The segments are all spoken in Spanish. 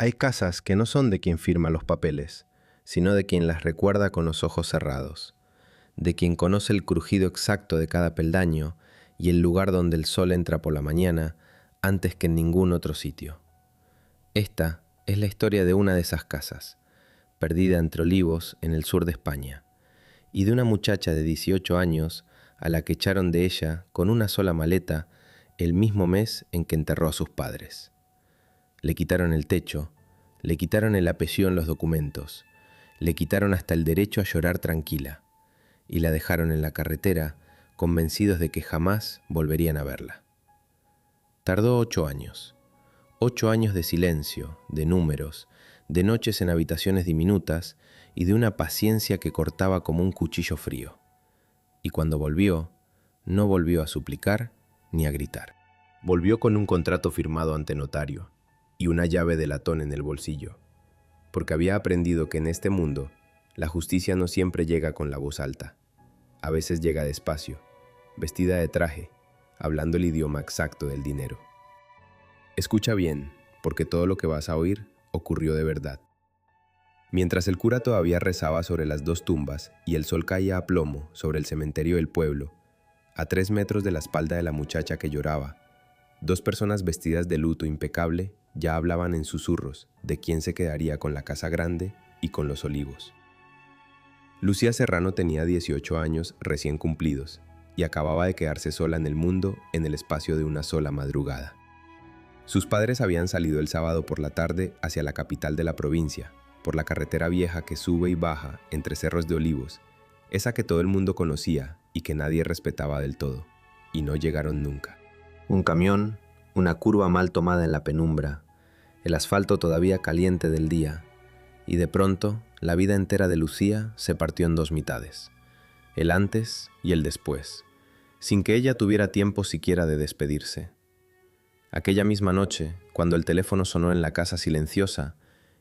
Hay casas que no son de quien firma los papeles, sino de quien las recuerda con los ojos cerrados, de quien conoce el crujido exacto de cada peldaño y el lugar donde el sol entra por la mañana antes que en ningún otro sitio. Esta es la historia de una de esas casas, perdida entre olivos en el sur de España, y de una muchacha de 18 años a la que echaron de ella con una sola maleta el mismo mes en que enterró a sus padres. Le quitaron el techo, le quitaron el apellido en los documentos, le quitaron hasta el derecho a llorar tranquila, y la dejaron en la carretera convencidos de que jamás volverían a verla. Tardó 8 años. 8 años de silencio, de números, de noches en habitaciones diminutas y de una paciencia que cortaba como un cuchillo frío. Y cuando volvió, no volvió a suplicar ni a gritar. Volvió con un contrato firmado ante notario y una llave de latón en el bolsillo, porque había aprendido que en este mundo la justicia no siempre llega con la voz alta. A veces llega despacio, vestida de traje, hablando el idioma exacto del dinero. Escucha bien, porque todo lo que vas a oír ocurrió de verdad. Mientras el cura todavía rezaba sobre las 2 tumbas y el sol caía a plomo sobre el cementerio del pueblo, a 3 metros de la espalda de la muchacha que lloraba, 2 personas vestidas de luto impecable ya hablaban en susurros de quién se quedaría con la casa grande y con los olivos. Lucía Serrano tenía 18 años recién cumplidos y acababa de quedarse sola en el mundo en el espacio de una sola madrugada. Sus padres habían salido el sábado por la tarde hacia la capital de la provincia, por la carretera vieja que sube y baja entre cerros de olivos, esa que todo el mundo conocía y que nadie respetaba del todo, y no llegaron nunca. Un camión, una curva mal tomada en la penumbra, el asfalto todavía caliente del día, y de pronto la vida entera de Lucía se partió en 2 mitades, el antes y el después, sin que ella tuviera tiempo siquiera de despedirse. Aquella misma noche, cuando el teléfono sonó en la casa silenciosa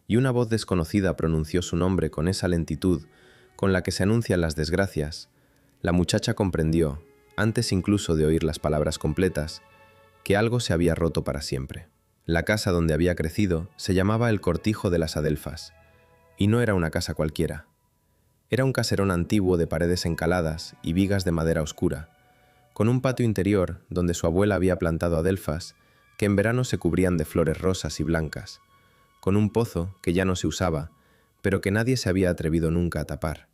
y una voz desconocida pronunció su nombre con esa lentitud con la que se anuncian las desgracias, la muchacha comprendió, antes incluso de oír las palabras completas, que algo se había roto para siempre. La casa donde había crecido se llamaba el Cortijo de las Adelfas, y no era una casa cualquiera. Era un caserón antiguo de paredes encaladas y vigas de madera oscura, con un patio interior donde su abuela había plantado adelfas que en verano se cubrían de flores rosas y blancas, con un pozo que ya no se usaba, pero que nadie se había atrevido nunca a tapar,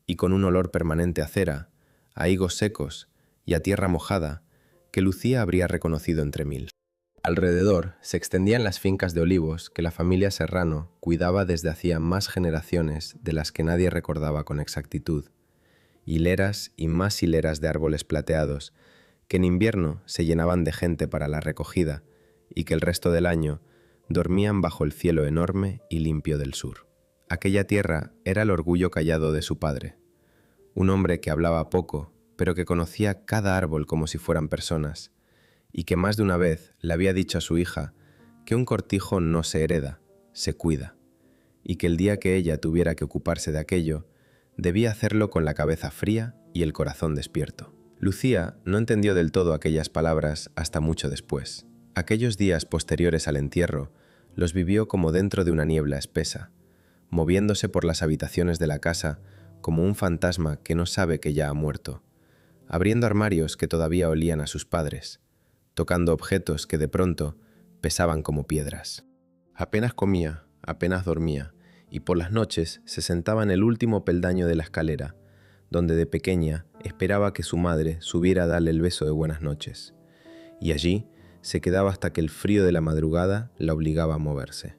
y con un olor permanente a cera, a higos secos y a tierra mojada que Lucía habría reconocido entre 1000. Alrededor se extendían las fincas de olivos que la familia Serrano cuidaba desde hacía más generaciones de las que nadie recordaba con exactitud, hileras y más hileras de árboles plateados que en invierno se llenaban de gente para la recogida y que el resto del año dormían bajo el cielo enorme y limpio del sur. Aquella tierra era el orgullo callado de su padre, un hombre que hablaba poco, pero que conocía cada árbol como si fueran personas, y que más de una vez le había dicho a su hija que un cortijo no se hereda, se cuida, y que el día que ella tuviera que ocuparse de aquello, debía hacerlo con la cabeza fría y el corazón despierto. Lucía no entendió del todo aquellas palabras hasta mucho después. Aquellos días posteriores al entierro los vivió como dentro de una niebla espesa, moviéndose por las habitaciones de la casa como un fantasma que no sabe que ya ha muerto, abriendo armarios que todavía olían a sus padres, tocando objetos que de pronto pesaban como piedras. Apenas comía, apenas dormía, y por las noches se sentaba en el último peldaño de la escalera, donde de pequeña esperaba que su madre subiera a darle el beso de buenas noches, y allí se quedaba hasta que el frío de la madrugada la obligaba a moverse.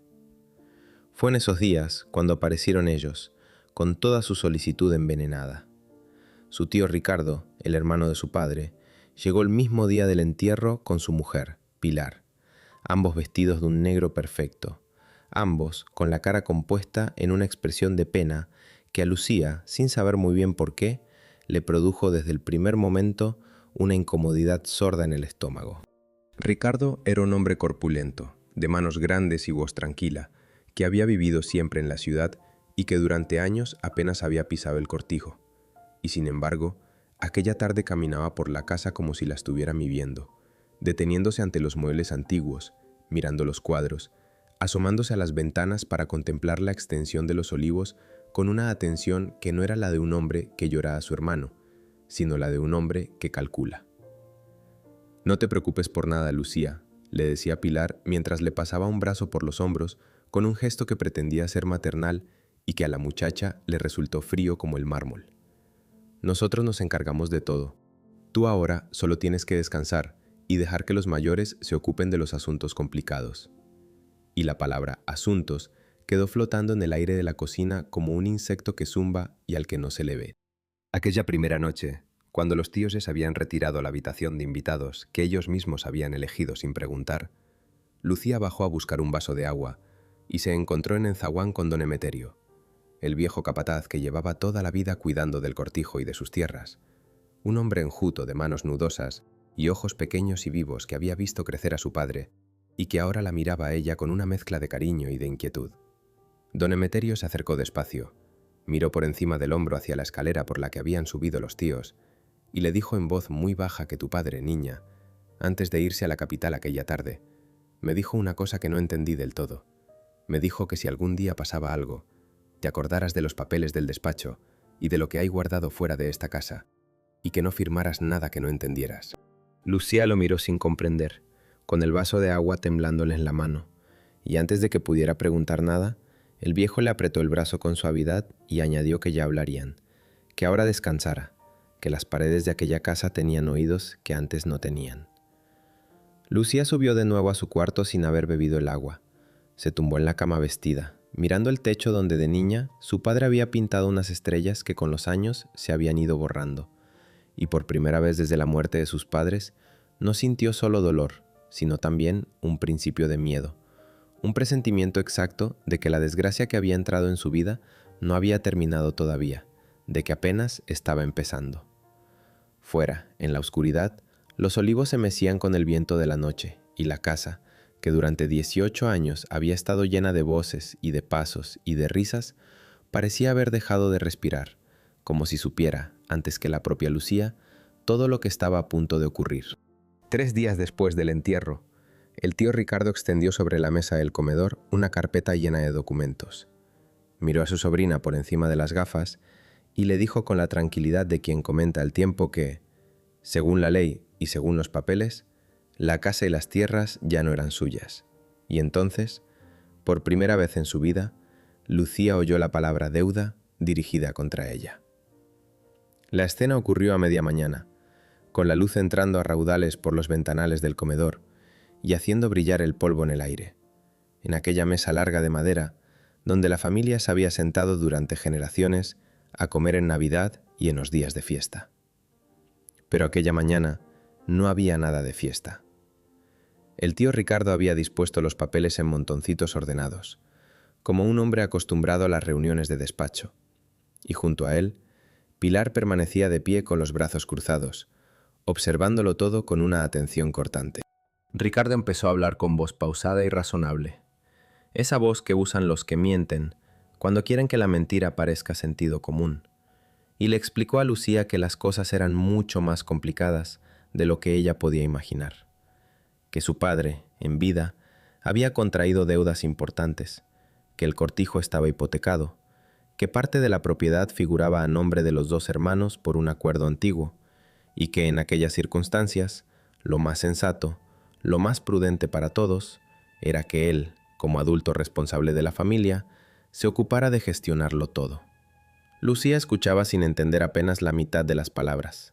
Fue en esos días cuando aparecieron ellos, con toda su solicitud envenenada. Su tío Ricardo, el hermano de su padre, llegó el mismo día del entierro con su mujer, Pilar, ambos vestidos de un negro perfecto, ambos con la cara compuesta en una expresión de pena que a Lucía, sin saber muy bien por qué, le produjo desde el primer momento una incomodidad sorda en el estómago. Ricardo era un hombre corpulento, de manos grandes y voz tranquila, que había vivido siempre en la ciudad y que durante años apenas había pisado el cortijo. Y sin embargo, aquella tarde caminaba por la casa como si la estuviera viviendo, deteniéndose ante los muebles antiguos, mirando los cuadros, asomándose a las ventanas para contemplar la extensión de los olivos con una atención que no era la de un hombre que llora a su hermano, sino la de un hombre que calcula. «No te preocupes por nada, Lucía», le decía Pilar mientras le pasaba un brazo por los hombros con un gesto que pretendía ser maternal y que a la muchacha le resultó frío como el mármol. «Nosotros nos encargamos de todo. Tú ahora solo tienes que descansar y dejar que los mayores se ocupen de los asuntos complicados». Y la palabra «asuntos» quedó flotando en el aire de la cocina como un insecto que zumba y al que no se le ve. Aquella primera noche, cuando los tíos se habían retirado a la habitación de invitados que ellos mismos habían elegido sin preguntar, Lucía bajó a buscar un vaso de agua y se encontró en el zaguán con don Emeterio, el viejo capataz que llevaba toda la vida cuidando del cortijo y de sus tierras, un hombre enjuto de manos nudosas y ojos pequeños y vivos que había visto crecer a su padre y que ahora la miraba a ella con una mezcla de cariño y de inquietud. Don Emeterio se acercó despacio, miró por encima del hombro hacia la escalera por la que habían subido los tíos y le dijo en voz muy baja que tu padre, niña, antes de irse a la capital aquella tarde, me dijo una cosa que no entendí del todo. Me dijo que si algún día pasaba algo, te acordaras de los papeles del despacho y de lo que hay guardado fuera de esta casa, y que no firmaras nada que no entendieras. Lucía lo miró sin comprender, con el vaso de agua temblándole en la mano, y antes de que pudiera preguntar nada, el viejo le apretó el brazo con suavidad y añadió que ya hablarían, que ahora descansara, que las paredes de aquella casa tenían oídos que antes no tenían. Lucía subió de nuevo a su cuarto sin haber bebido el agua. Se tumbó en la cama vestida, mirando el techo donde de niña su padre había pintado unas estrellas que con los años se habían ido borrando, y por primera vez desde la muerte de sus padres no sintió solo dolor, sino también un principio de miedo, un presentimiento exacto de que la desgracia que había entrado en su vida no había terminado todavía, de que apenas estaba empezando. Fuera, en la oscuridad, los olivos se mecían con el viento de la noche, y la casa, que durante 18 años había estado llena de voces y de pasos y de risas, parecía haber dejado de respirar, como si supiera, antes que la propia Lucía, todo lo que estaba a punto de ocurrir. 3 días después del entierro, el tío Ricardo extendió sobre la mesa del comedor una carpeta llena de documentos. Miró a su sobrina por encima de las gafas y le dijo con la tranquilidad de quien comenta el tiempo que, según la ley y según los papeles, la casa y las tierras ya no eran suyas. Y entonces, por primera vez en su vida, Lucía oyó la palabra deuda dirigida contra ella. La escena ocurrió a media mañana, con la luz entrando a raudales por los ventanales del comedor y haciendo brillar el polvo en el aire, en aquella mesa larga de madera donde la familia se había sentado durante generaciones a comer en Navidad y en los días de fiesta. Pero aquella mañana no había nada de fiesta. El tío Ricardo había dispuesto los papeles en montoncitos ordenados, como un hombre acostumbrado a las reuniones de despacho, y junto a él, Pilar permanecía de pie con los brazos cruzados, observándolo todo con una atención cortante. Ricardo empezó a hablar con voz pausada y razonable, esa voz que usan los que mienten cuando quieren que la mentira parezca sentido común, y le explicó a Lucía que las cosas eran mucho más complicadas de lo que ella podía imaginar, que su padre, en vida, había contraído deudas importantes, que el cortijo estaba hipotecado, que parte de la propiedad figuraba a nombre de los 2 hermanos por un acuerdo antiguo, y que en aquellas circunstancias, lo más sensato, lo más prudente para todos, era que él, como adulto responsable de la familia, se ocupara de gestionarlo todo. Lucía escuchaba sin entender apenas la mitad de las palabras.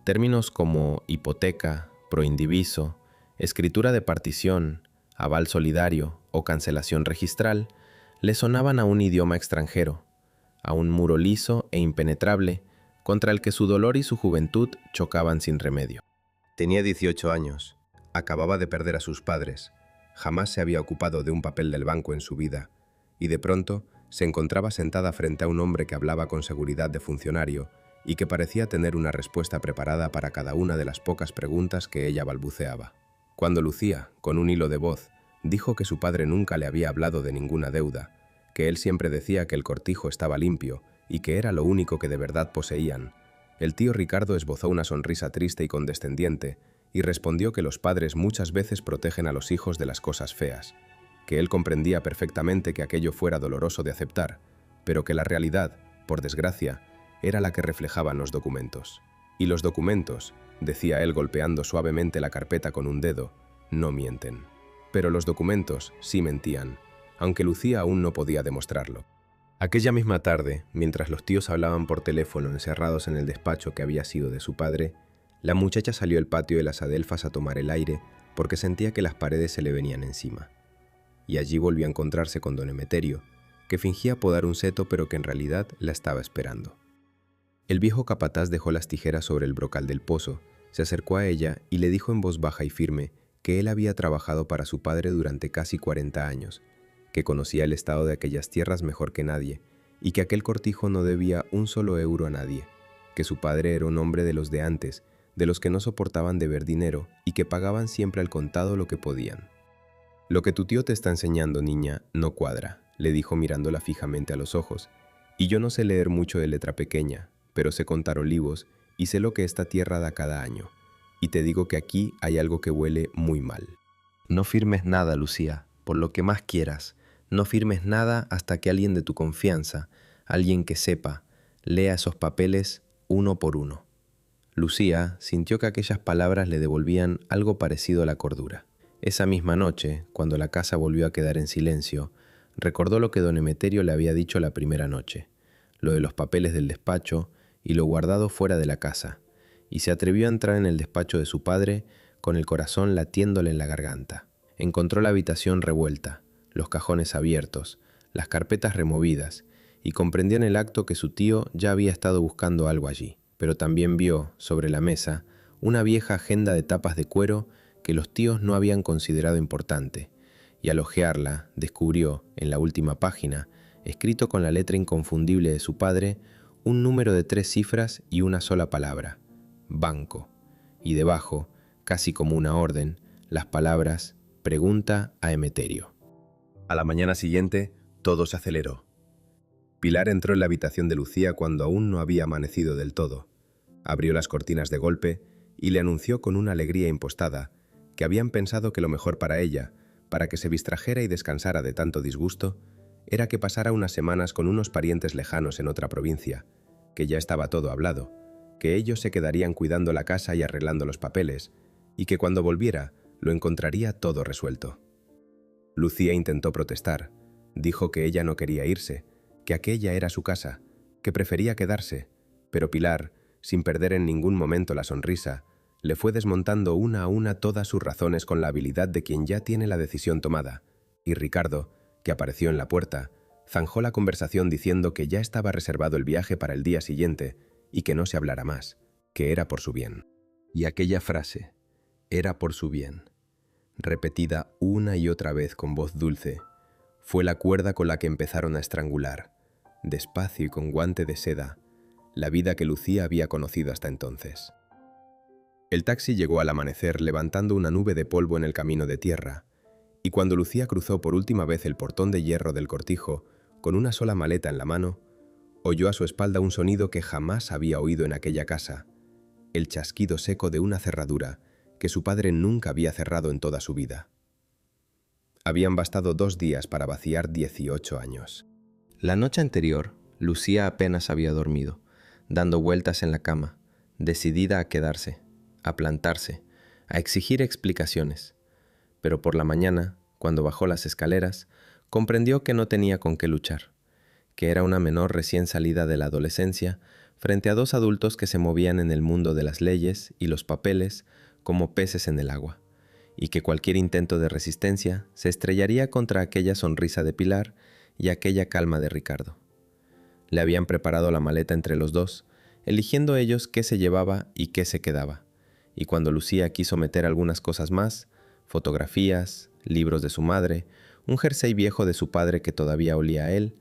Términos como hipoteca, proindiviso, escritura de partición, aval solidario o cancelación registral le sonaban a un idioma extranjero, a un muro liso e impenetrable contra el que su dolor y su juventud chocaban sin remedio. Tenía 18 años, acababa de perder a sus padres, jamás se había ocupado de un papel del banco en su vida, y de pronto se encontraba sentada frente a un hombre que hablaba con seguridad de funcionario y que parecía tener una respuesta preparada para cada una de las pocas preguntas que ella balbuceaba. Cuando Lucía, con un hilo de voz, dijo que su padre nunca le había hablado de ninguna deuda, que él siempre decía que el cortijo estaba limpio y que era lo único que de verdad poseían, el tío Ricardo esbozó una sonrisa triste y condescendiente y respondió que los padres muchas veces protegen a los hijos de las cosas feas, que él comprendía perfectamente que aquello fuera doloroso de aceptar, pero que la realidad, por desgracia, era la que reflejaban los documentos. Y los documentos, decía él golpeando suavemente la carpeta con un dedo, no mienten. Pero los documentos sí mentían, aunque Lucía aún no podía demostrarlo. Aquella misma tarde, mientras los tíos hablaban por teléfono encerrados en el despacho que había sido de su padre, la muchacha salió al patio de las Adelfas a tomar el aire porque sentía que las paredes se le venían encima. Y allí volvió a encontrarse con don Emeterio, que fingía podar un seto pero que en realidad la estaba esperando. El viejo capataz dejó las tijeras sobre el brocal del pozo, se acercó a ella y le dijo en voz baja y firme que él había trabajado para su padre durante casi 40 años, que conocía el estado de aquellas tierras mejor que nadie y que aquel cortijo no debía un solo euro a nadie, que su padre era un hombre de los de antes, de los que no soportaban deber dinero y que pagaban siempre al contado lo que podían. «Lo que tu tío te está enseñando, niña, no cuadra», le dijo mirándola fijamente a los ojos, «y yo no sé leer mucho de letra pequeña, pero sé contar olivos y sé lo que esta tierra da cada año, y te digo que aquí hay algo que huele muy mal. No firmes nada, Lucía, por lo que más quieras, no firmes nada hasta que alguien de tu confianza, alguien que sepa, lea esos papeles uno por uno». Lucía sintió que aquellas palabras le devolvían algo parecido a la cordura. Esa misma noche, cuando la casa volvió a quedar en silencio, recordó lo que don Emeterio le había dicho la primera noche, lo de los papeles del despacho y lo guardado fuera de la casa, y se atrevió a entrar en el despacho de su padre con el corazón latiéndole en la garganta. Encontró la habitación revuelta, los cajones abiertos, las carpetas removidas, y comprendió en el acto que su tío ya había estado buscando algo allí. Pero también vio, sobre la mesa, una vieja agenda de tapas de cuero que los tíos no habían considerado importante, y al hojearla descubrió, en la última página, escrito con la letra inconfundible de su padre, un número de 3 cifras y una sola palabra: banco, y debajo, casi como una orden, las palabras: pregunta a Emeterio. A la mañana siguiente, todo se aceleró. Pilar entró en la habitación de Lucía cuando aún no había amanecido del todo. Abrió las cortinas de golpe y le anunció con una alegría impostada que habían pensado que lo mejor para ella, para que se distrajera y descansara de tanto disgusto, era que pasara unas semanas con unos parientes lejanos en otra provincia, que ya estaba todo hablado, que ellos se quedarían cuidando la casa y arreglando los papeles, y que cuando volviera lo encontraría todo resuelto. Lucía intentó protestar, dijo que ella no quería irse, que aquella era su casa, que prefería quedarse, pero Pilar, sin perder en ningún momento la sonrisa, le fue desmontando una a una todas sus razones con la habilidad de quien ya tiene la decisión tomada, y Ricardo, que apareció en la puerta, zanjó la conversación diciendo que ya estaba reservado el viaje para el día siguiente y que no se hablara más, que era por su bien. Y aquella frase, «era por su bien», repetida una y otra vez con voz dulce, fue la cuerda con la que empezaron a estrangular, despacio y con guante de seda, la vida que Lucía había conocido hasta entonces. El taxi llegó al amanecer levantando una nube de polvo en el camino de tierra, y cuando Lucía cruzó por última vez el portón de hierro del cortijo, con una sola maleta en la mano, oyó a su espalda un sonido que jamás había oído en aquella casa, el chasquido seco de una cerradura que su padre nunca había cerrado en toda su vida. Habían bastado 2 días para vaciar 18 años. La noche anterior, Lucía apenas había dormido, dando vueltas en la cama, decidida a quedarse, a plantarse, a exigir explicaciones. Pero por la mañana, cuando bajó las escaleras, comprendió que no tenía con qué luchar, que era una menor recién salida de la adolescencia frente a 2 adultos que se movían en el mundo de las leyes y los papeles como peces en el agua, y que cualquier intento de resistencia se estrellaría contra aquella sonrisa de Pilar y aquella calma de Ricardo. Le habían preparado la maleta entre los dos, eligiendo ellos qué se llevaba y qué se quedaba, y cuando Lucía quiso meter algunas cosas más, fotografías, libros de su madre, un jersey viejo de su padre que todavía olía a él,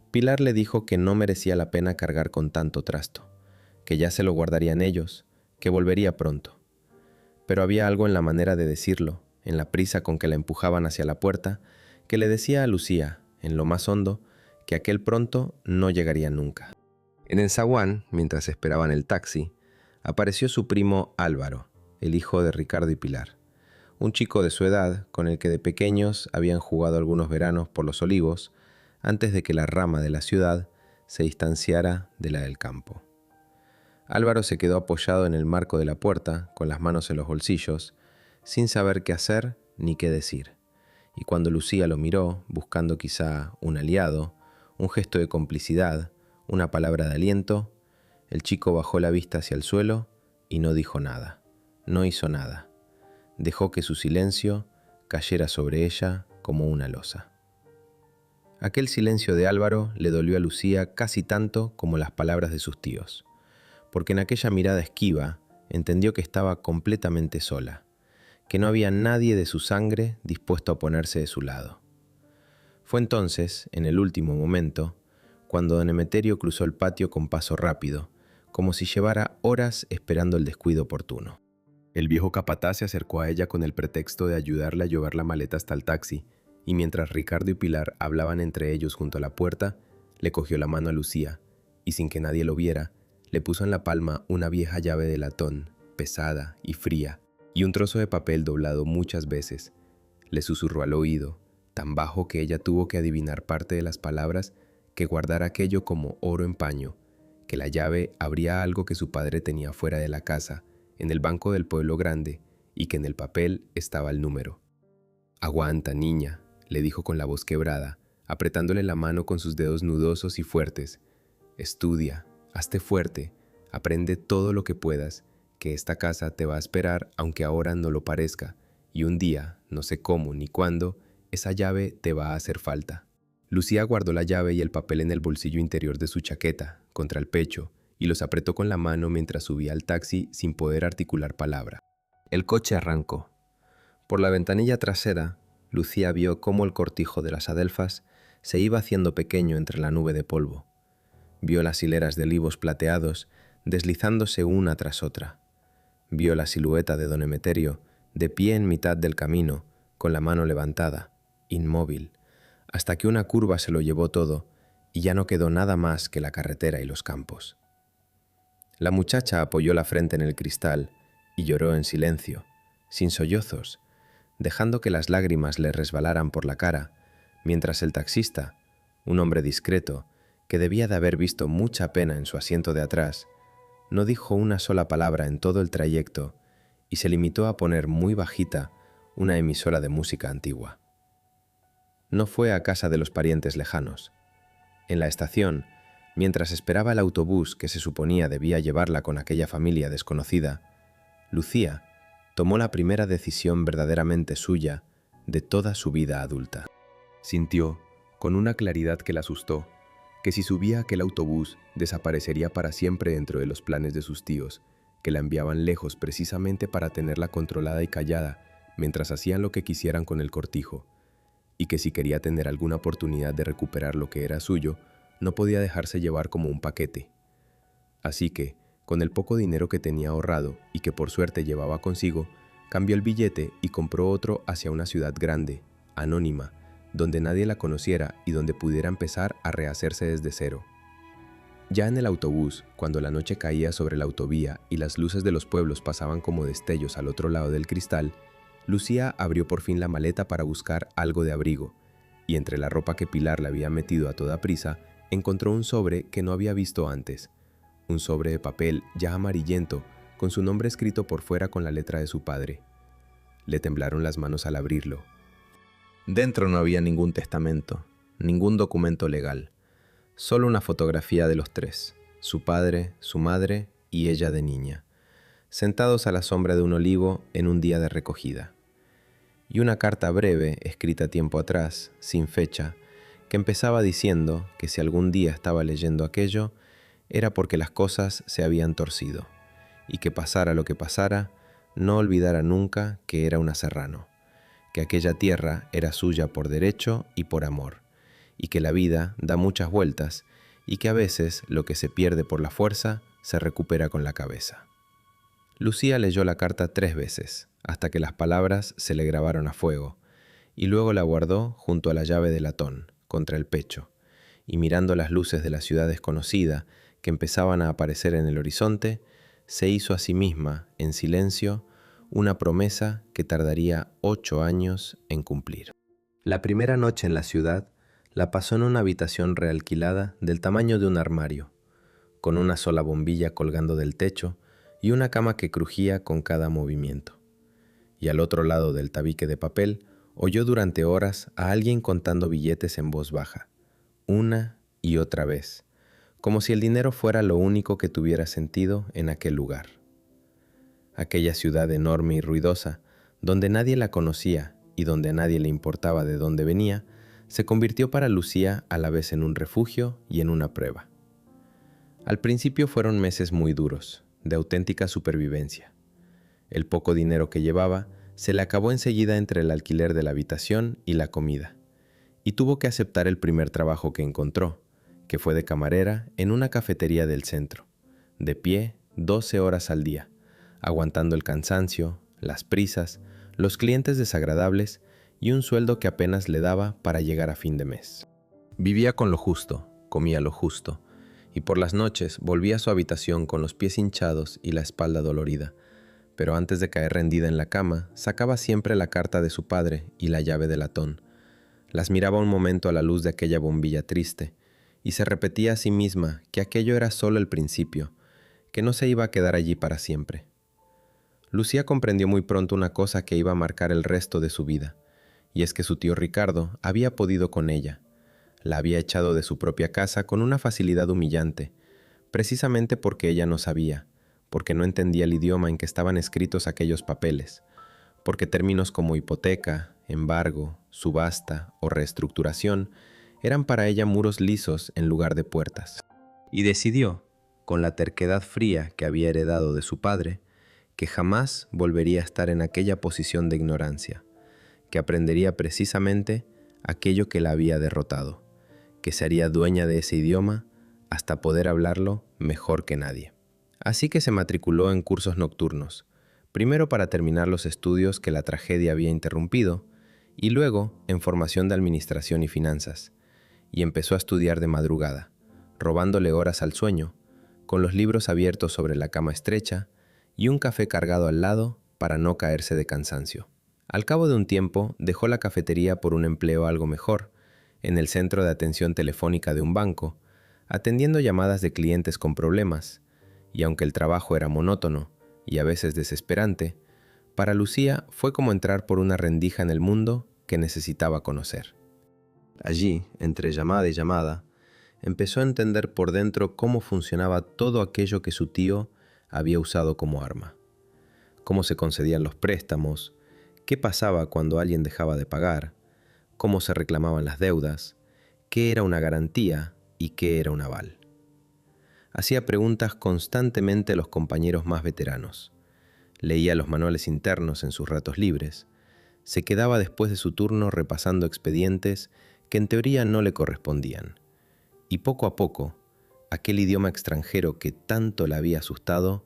Pilar le dijo que no merecía la pena cargar con tanto trasto, que ya se lo guardarían ellos, que volvería pronto. Pero había algo en la manera de decirlo, en la prisa con que la empujaban hacia la puerta, que le decía a Lucía, en lo más hondo, que aquel pronto no llegaría nunca. En el zaguán, mientras esperaban el taxi, apareció su primo Álvaro, el hijo de Ricardo y Pilar. un chico de su edad con el que de pequeños habían jugado algunos veranos por los olivos antes de que la rama de la ciudad se distanciara de la del campo. Álvaro se quedó apoyado en el marco de la puerta, con las manos en los bolsillos, sin saber qué hacer ni qué decir. Y cuando Lucía lo miró, buscando quizá un aliado, un gesto de complicidad, una palabra de aliento, el chico bajó la vista hacia el suelo y no dijo nada, no hizo nada. Dejó que su silencio cayera sobre ella como una losa. Aquel silencio de Álvaro le dolió a Lucía casi tanto como las palabras de sus tíos, porque en aquella mirada esquiva entendió que estaba completamente sola, que no había nadie de su sangre dispuesto a ponerse de su lado. Fue entonces, en el último momento, cuando don Emeterio cruzó el patio con paso rápido, como si llevara horas esperando el descuido oportuno. El viejo capataz se acercó a ella con el pretexto de ayudarle a llevar la maleta hasta el taxi, y mientras Ricardo y Pilar hablaban entre ellos junto a la puerta, le cogió la mano a Lucía, y sin que nadie lo viera, le puso en la palma una vieja llave de latón, pesada y fría, y un trozo de papel doblado muchas veces. Le susurró al oído, tan bajo que ella tuvo que adivinar parte de las palabras, que guardara aquello como oro en paño, que la llave abría algo que su padre tenía fuera de la casa, en el banco del pueblo grande, y que en el papel estaba el número. «Aguanta, niña», le dijo con la voz quebrada, apretándole la mano con sus dedos nudosos y fuertes. «Estudia, hazte fuerte, aprende todo lo que puedas, que esta casa te va a esperar aunque ahora no lo parezca, y un día, no sé cómo ni cuándo, esa llave te va a hacer falta». Lucía guardó la llave y el papel en el bolsillo interior de su chaqueta, contra el pecho, y los apretó con la mano mientras subía al taxi sin poder articular palabra. El coche arrancó. Por la ventanilla trasera, Lucía vio cómo el cortijo de las adelfas se iba haciendo pequeño entre la nube de polvo. Vio las hileras de olivos plateados deslizándose una tras otra. Vio la silueta de don Emeterio de pie en mitad del camino, con la mano levantada, inmóvil, hasta que una curva se lo llevó todo y ya no quedó nada más que la carretera y los campos. La muchacha apoyó la frente en el cristal y lloró en silencio, sin sollozos, dejando que las lágrimas le resbalaran por la cara, mientras el taxista, un hombre discreto, que debía de haber visto mucha pena en su asiento de atrás, no dijo una sola palabra en todo el trayecto y se limitó a poner muy bajita una emisora de música antigua. No fue a casa de los parientes lejanos. En la estación, mientras esperaba el autobús que se suponía debía llevarla con aquella familia desconocida, Lucía tomó la primera decisión verdaderamente suya de toda su vida adulta. Sintió, con una claridad que la asustó, que si subía aquel autobús desaparecería para siempre dentro de los planes de sus tíos, que la enviaban lejos precisamente para tenerla controlada y callada mientras hacían lo que quisieran con el cortijo, y que si quería tener alguna oportunidad de recuperar lo que era suyo, no podía dejarse llevar como un paquete. Así que, con el poco dinero que tenía ahorrado y que por suerte llevaba consigo, cambió el billete y compró otro hacia una ciudad grande, anónima, donde nadie la conociera y donde pudiera empezar a rehacerse desde cero. Ya en el autobús, cuando la noche caía sobre la autovía y las luces de los pueblos pasaban como destellos al otro lado del cristal, Lucía abrió por fin la maleta para buscar algo de abrigo, y entre la ropa que Pilar le había metido a toda prisa, encontró un sobre que no había visto antes, un sobre de papel ya amarillento, con su nombre escrito por fuera con la letra de su padre. Le temblaron las manos al abrirlo. Dentro no había ningún testamento, ningún documento legal, solo una fotografía de los tres, su padre, su madre y ella de niña, sentados a la sombra de un olivo en un día de recogida. Y una carta breve, escrita tiempo atrás, sin fecha, que empezaba diciendo que si algún día estaba leyendo aquello, era porque las cosas se habían torcido, y que pasara lo que pasara, no olvidara nunca que era una serrano, que aquella tierra era suya por derecho y por amor, y que la vida da muchas vueltas, y que a veces lo que se pierde por la fuerza se recupera con la cabeza. Lucía leyó la carta 3 veces, hasta que las palabras se le grabaron a fuego, y luego la guardó junto a la llave de latón, contra el pecho, y mirando las luces de la ciudad desconocida que empezaban a aparecer en el horizonte, se hizo a sí misma, en silencio, una promesa que tardaría 8 años en cumplir. La primera noche en la ciudad la pasó en una habitación realquilada del tamaño de un armario, con una sola bombilla colgando del techo y una cama que crujía con cada movimiento. Y al otro lado del tabique de papel oyó durante horas a alguien contando billetes en voz baja, una y otra vez, como si el dinero fuera lo único que tuviera sentido en aquel lugar. Aquella ciudad enorme y ruidosa, donde nadie la conocía y donde a nadie le importaba de dónde venía, se convirtió para Lucía a la vez en un refugio y en una prueba. Al principio fueron meses muy duros, de auténtica supervivencia. El poco dinero que llevaba se le acabó enseguida entre el alquiler de la habitación y la comida, y tuvo que aceptar el primer trabajo que encontró, que fue de camarera en una cafetería del centro, de pie 12 horas al día, aguantando el cansancio, las prisas, los clientes desagradables y un sueldo que apenas le daba para llegar a fin de mes. Vivía con lo justo, comía lo justo, y por las noches volvía a su habitación con los pies hinchados y la espalda dolorida, pero antes de caer rendida en la cama, sacaba siempre la carta de su padre y la llave de latón. Las miraba un momento a la luz de aquella bombilla triste, y se repetía a sí misma que aquello era solo el principio, que no se iba a quedar allí para siempre. Lucía comprendió muy pronto una cosa que iba a marcar el resto de su vida, y es que su tío Ricardo había podido con ella. La había echado de su propia casa con una facilidad humillante, precisamente porque ella no sabía, porque no entendía el idioma en que estaban escritos aquellos papeles, porque términos como hipoteca, embargo, subasta o reestructuración eran para ella muros lisos en lugar de puertas. Y decidió, con la terquedad fría que había heredado de su padre, que jamás volvería a estar en aquella posición de ignorancia, que aprendería precisamente aquello que la había derrotado, que se haría dueña de ese idioma hasta poder hablarlo mejor que nadie. Así que se matriculó en cursos nocturnos, primero para terminar los estudios que la tragedia había interrumpido, y luego en formación de administración y finanzas, y empezó a estudiar de madrugada, robándole horas al sueño, con los libros abiertos sobre la cama estrecha y un café cargado al lado para no caerse de cansancio. Al cabo de un tiempo dejó la cafetería por un empleo algo mejor, en el centro de atención telefónica de un banco, atendiendo llamadas de clientes con problemas, y aunque el trabajo era monótono y a veces desesperante, para Lucía fue como entrar por una rendija en el mundo que necesitaba conocer. Allí, entre llamada y llamada, empezó a entender por dentro cómo funcionaba todo aquello que su tío había usado como arma. Cómo se concedían los préstamos, qué pasaba cuando alguien dejaba de pagar, cómo se reclamaban las deudas, qué era una garantía y qué era un aval. Hacía preguntas constantemente a los compañeros más veteranos, leía los manuales internos en sus ratos libres, se quedaba después de su turno repasando expedientes que en teoría no le correspondían, y poco a poco, aquel idioma extranjero que tanto la había asustado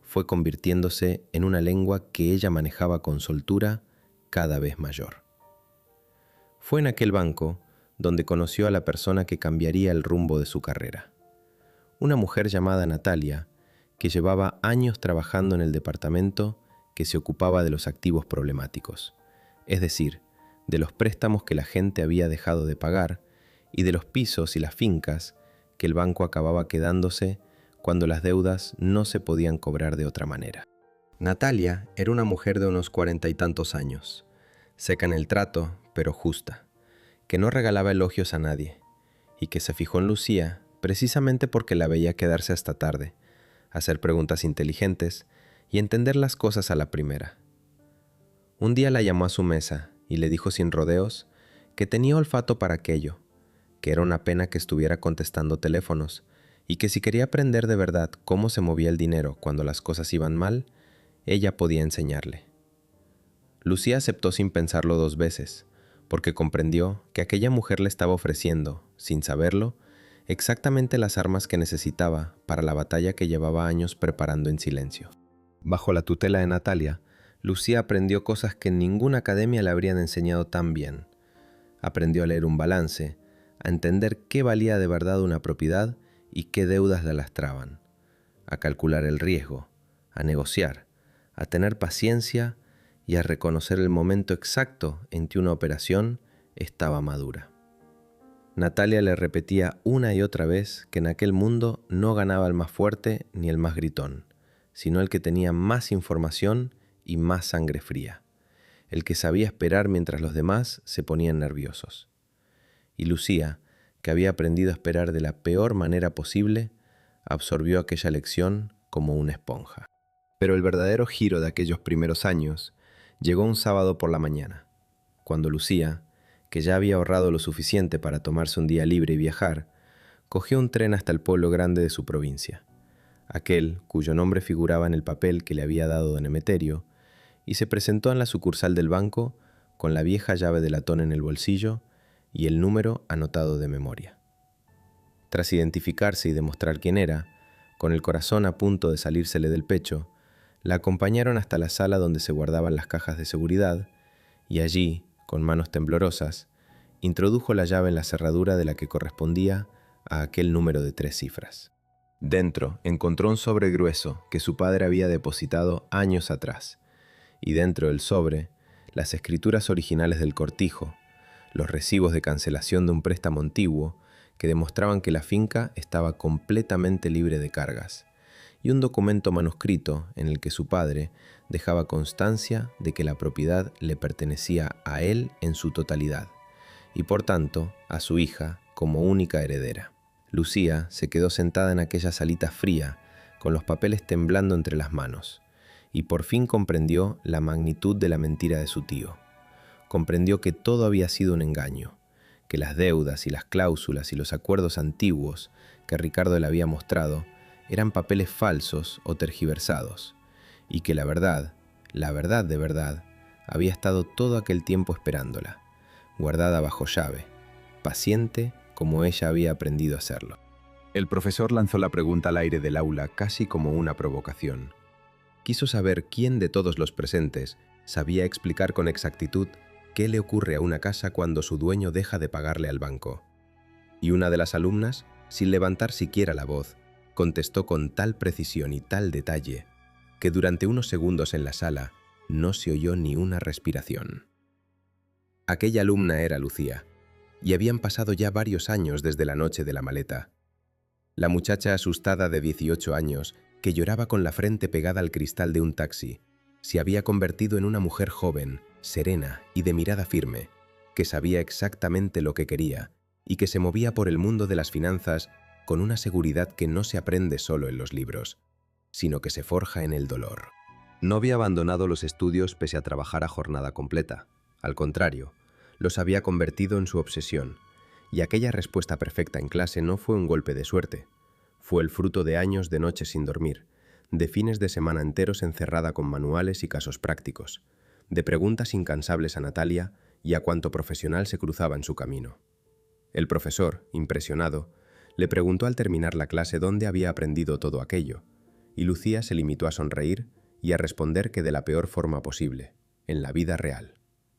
fue convirtiéndose en una lengua que ella manejaba con soltura cada vez mayor. Fue en aquel banco donde conoció a la persona que cambiaría el rumbo de su carrera. Una mujer llamada Natalia, que llevaba años trabajando en el departamento que se ocupaba de los activos problemáticos, es decir, de los préstamos que la gente había dejado de pagar y de los pisos y las fincas que el banco acababa quedándose cuando las deudas no se podían cobrar de otra manera. Natalia era una mujer de unos 40 y tantos años, seca en el trato, pero justa, que no regalaba elogios a nadie, y que se fijó en Lucía precisamente porque la veía quedarse hasta tarde, hacer preguntas inteligentes y entender las cosas a la primera. Un día la llamó a su mesa y le dijo sin rodeos que tenía olfato para aquello, que era una pena que estuviera contestando teléfonos y que si quería aprender de verdad cómo se movía el dinero cuando las cosas iban mal, ella podía enseñarle. Lucía aceptó sin pensarlo 2 veces, porque comprendió que aquella mujer le estaba ofreciendo, sin saberlo, exactamente las armas que necesitaba para la batalla que llevaba años preparando en silencio. Bajo la tutela de Natalia, Lucía aprendió cosas que en ninguna academia le habrían enseñado tan bien. Aprendió a leer un balance, a entender qué valía de verdad una propiedad y qué deudas la lastraban, a calcular el riesgo, a negociar, a tener paciencia y a reconocer el momento exacto en que una operación estaba madura. Natalia le repetía una y otra vez que en aquel mundo no ganaba el más fuerte ni el más gritón, sino el que tenía más información y más sangre fría, el que sabía esperar mientras los demás se ponían nerviosos. Y Lucía, que había aprendido a esperar de la peor manera posible, absorbió aquella lección como una esponja. Pero el verdadero giro de aquellos primeros años llegó un sábado por la mañana, cuando Lucía, que ya había ahorrado lo suficiente para tomarse un día libre y viajar, cogió un tren hasta el pueblo grande de su provincia, aquel cuyo nombre figuraba en el papel que le había dado don Emeterio, y se presentó en la sucursal del banco con la vieja llave de latón en el bolsillo y el número anotado de memoria. Tras identificarse y demostrar quién era, con el corazón a punto de salírsele del pecho, la acompañaron hasta la sala donde se guardaban las cajas de seguridad y allí, con manos temblorosas, introdujo la llave en la cerradura de la que correspondía a aquel número de 3 cifras. Dentro encontró un sobre grueso que su padre había depositado años atrás, y dentro del sobre, las escrituras originales del cortijo, los recibos de cancelación de un préstamo antiguo que demostraban que la finca estaba completamente libre de cargas, y un documento manuscrito en el que su padre dejaba constancia de que la propiedad le pertenecía a él en su totalidad, y por tanto a su hija como única heredera. Lucía se quedó sentada en aquella salita fría, con los papeles temblando entre las manos, y por fin comprendió la magnitud de la mentira de su tío. Comprendió que todo había sido un engaño, que las deudas y las cláusulas y los acuerdos antiguos que Ricardo le había mostrado eran papeles falsos o tergiversados, y que la verdad de verdad, había estado todo aquel tiempo esperándola, guardada bajo llave, paciente como ella había aprendido a hacerlo. El profesor lanzó la pregunta al aire del aula casi como una provocación. Quiso saber quién de todos los presentes sabía explicar con exactitud qué le ocurre a una casa cuando su dueño deja de pagarle al banco. Y una de las alumnas, sin levantar siquiera la voz, contestó con tal precisión y tal detalle que durante unos segundos en la sala no se oyó ni una respiración. Aquella alumna era Lucía, y habían pasado ya varios años desde la noche de la maleta. La muchacha asustada de 18 años, que lloraba con la frente pegada al cristal de un taxi, se había convertido en una mujer joven, serena y de mirada firme, que sabía exactamente lo que quería y que se movía por el mundo de las finanzas con una seguridad que no se aprende solo en los libros, sino que se forja en el dolor. No había abandonado los estudios pese a trabajar a jornada completa. Al contrario, los había convertido en su obsesión, y aquella respuesta perfecta en clase no fue un golpe de suerte. Fue el fruto de años de noches sin dormir, de fines de semana enteros encerrada con manuales y casos prácticos, de preguntas incansables a Natalia y a cuanto profesional se cruzaba en su camino. El profesor, impresionado, le preguntó al terminar la clase dónde había aprendido todo aquello, y Lucía se limitó a sonreír y a responder que de la peor forma posible, en la vida real.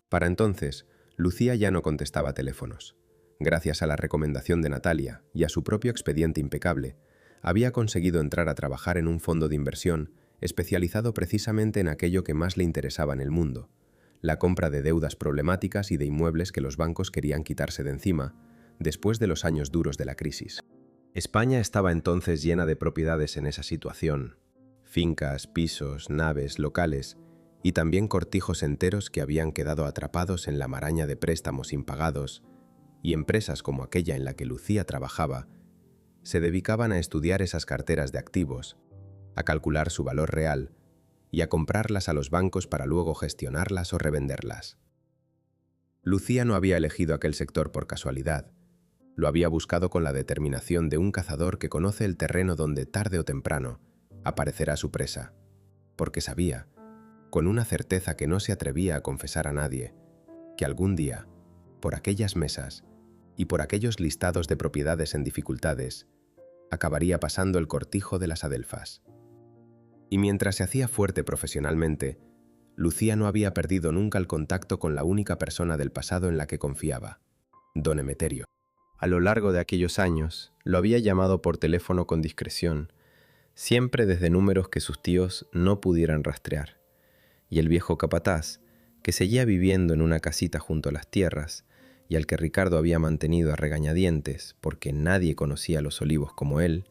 Para entonces, Lucía ya no contestaba teléfonos. Gracias a la recomendación de Natalia y a su propio expediente impecable, había conseguido entrar a trabajar en un fondo de inversión especializado precisamente en aquello que más le interesaba en el mundo, la compra de deudas problemáticas y de inmuebles que los bancos querían quitarse de encima, después de los años duros de la crisis. España estaba entonces llena de propiedades en esa situación, fincas, pisos, naves, locales y también cortijos enteros que habían quedado atrapados en la maraña de préstamos impagados, y empresas como aquella en la que Lucía trabajaba se dedicaban a estudiar esas carteras de activos, a calcular su valor real y a comprarlas a los bancos para luego gestionarlas o revenderlas. Lucía no había elegido aquel sector por casualidad. Lo había buscado con la determinación de un cazador que conoce el terreno donde tarde o temprano aparecerá su presa, porque sabía, con una certeza que no se atrevía a confesar a nadie, que algún día, por aquellas mesas y por aquellos listados de propiedades en dificultades, acabaría pasando el cortijo de las adelfas. Y mientras se hacía fuerte profesionalmente, Lucía no había perdido nunca el contacto con la única persona del pasado en la que confiaba, don Emeterio. A lo largo de aquellos años, lo había llamado por teléfono con discreción, siempre desde números que sus tíos no pudieran rastrear, y el viejo capataz, que seguía viviendo en una casita junto a las tierras, y al que Ricardo había mantenido a regañadientes porque nadie conocía los olivos como él,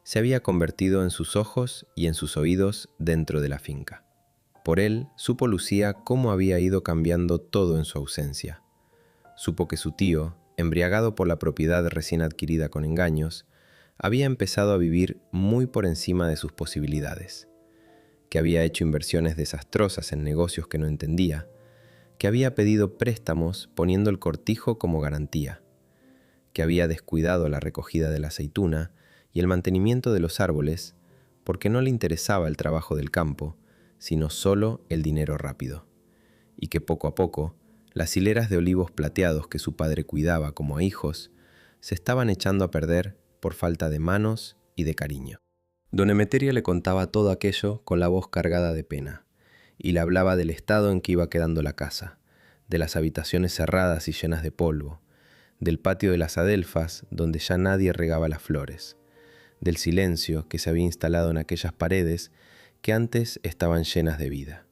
se había convertido en sus ojos y en sus oídos dentro de la finca. Por él supo Lucía cómo había ido cambiando todo en su ausencia. Supo que su tío, embriagado por la propiedad recién adquirida con engaños, había empezado a vivir muy por encima de sus posibilidades, que había hecho inversiones desastrosas en negocios que no entendía, que había pedido préstamos poniendo el cortijo como garantía, que había descuidado la recogida de la aceituna y el mantenimiento de los árboles porque no le interesaba el trabajo del campo, sino solo el dinero rápido, y que poco a poco las hileras de olivos plateados que su padre cuidaba como a hijos se estaban echando a perder por falta de manos y de cariño. Don Emeterio le contaba todo aquello con la voz cargada de pena, y le hablaba del estado en que iba quedando la casa, de las habitaciones cerradas y llenas de polvo, del patio de las adelfas donde ya nadie regaba las flores, del silencio que se había instalado en aquellas paredes que antes estaban llenas de vida.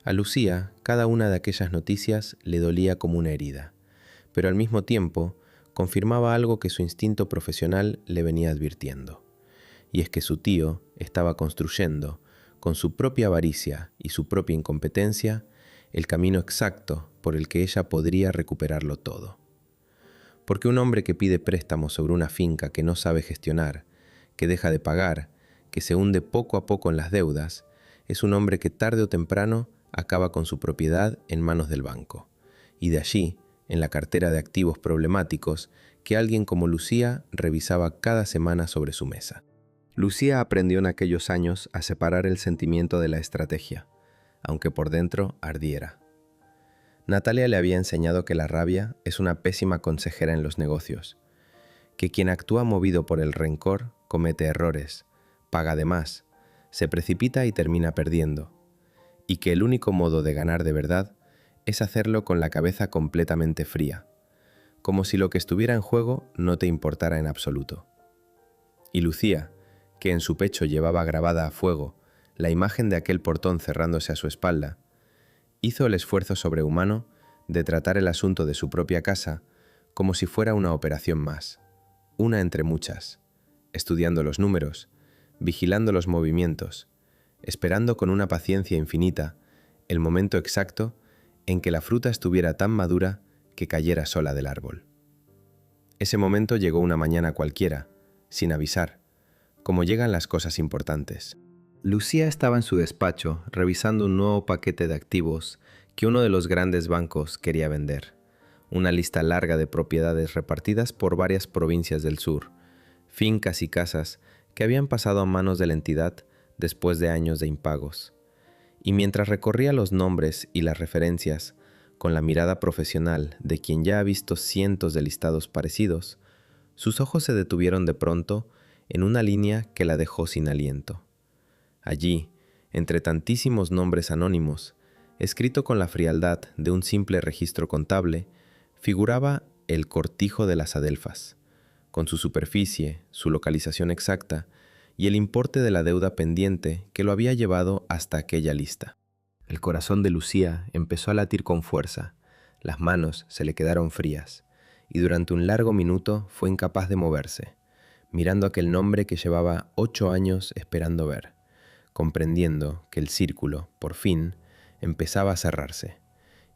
A Lucía, cada una de aquellas noticias le dolía como una herida, pero al mismo tiempo confirmaba algo que su instinto profesional le venía advirtiendo, y es que su tío estaba construyendo, con su propia avaricia y su propia incompetencia, el camino exacto por el que ella podría recuperarlo todo. Porque un hombre que pide préstamos sobre una finca que no sabe gestionar, que deja de pagar, que se hunde poco a poco en las deudas, es un hombre que tarde o temprano acaba con su propiedad en manos del banco, y de allí, en la cartera de activos problemáticos que alguien como Lucía revisaba cada semana sobre su mesa. Lucía aprendió en aquellos años a separar el sentimiento de la estrategia, aunque por dentro ardiera. Natalia le había enseñado que la rabia es una pésima consejera en los negocios, que quien actúa movido por el rencor comete errores, paga de más, se precipita y termina perdiendo, y que el único modo de ganar de verdad es hacerlo con la cabeza completamente fría, como si lo que estuviera en juego no te importara en absoluto. Y Lucía, que en su pecho llevaba grabada a fuego la imagen de aquel portón cerrándose a su espalda, hizo el esfuerzo sobrehumano de tratar el asunto de su propia casa como si fuera una operación más, una entre muchas, estudiando los números, vigilando los movimientos, esperando con una paciencia infinita el momento exacto en que la fruta estuviera tan madura que cayera sola del árbol. Ese momento llegó una mañana cualquiera, sin avisar, como llegan las cosas importantes. Lucía estaba en su despacho revisando un nuevo paquete de activos que uno de los grandes bancos quería vender, una lista larga de propiedades repartidas por varias provincias del sur, fincas y casas que habían pasado a manos de la entidad después de años de impagos. Y mientras recorría los nombres y las referencias con la mirada profesional de quien ya ha visto cientos de listados parecidos, sus ojos se detuvieron de pronto en una línea que la dejó sin aliento. Allí, entre tantísimos nombres anónimos, escrito con la frialdad de un simple registro contable, figuraba el cortijo de las adelfas, con su superficie, su localización exacta y el importe de la deuda pendiente que lo había llevado hasta aquella lista. El corazón de Lucía empezó a latir con fuerza, las manos se le quedaron frías, y durante un largo minuto fue incapaz de moverse, mirando aquel nombre que llevaba 8 años esperando ver, comprendiendo que el círculo, por fin, empezaba a cerrarse,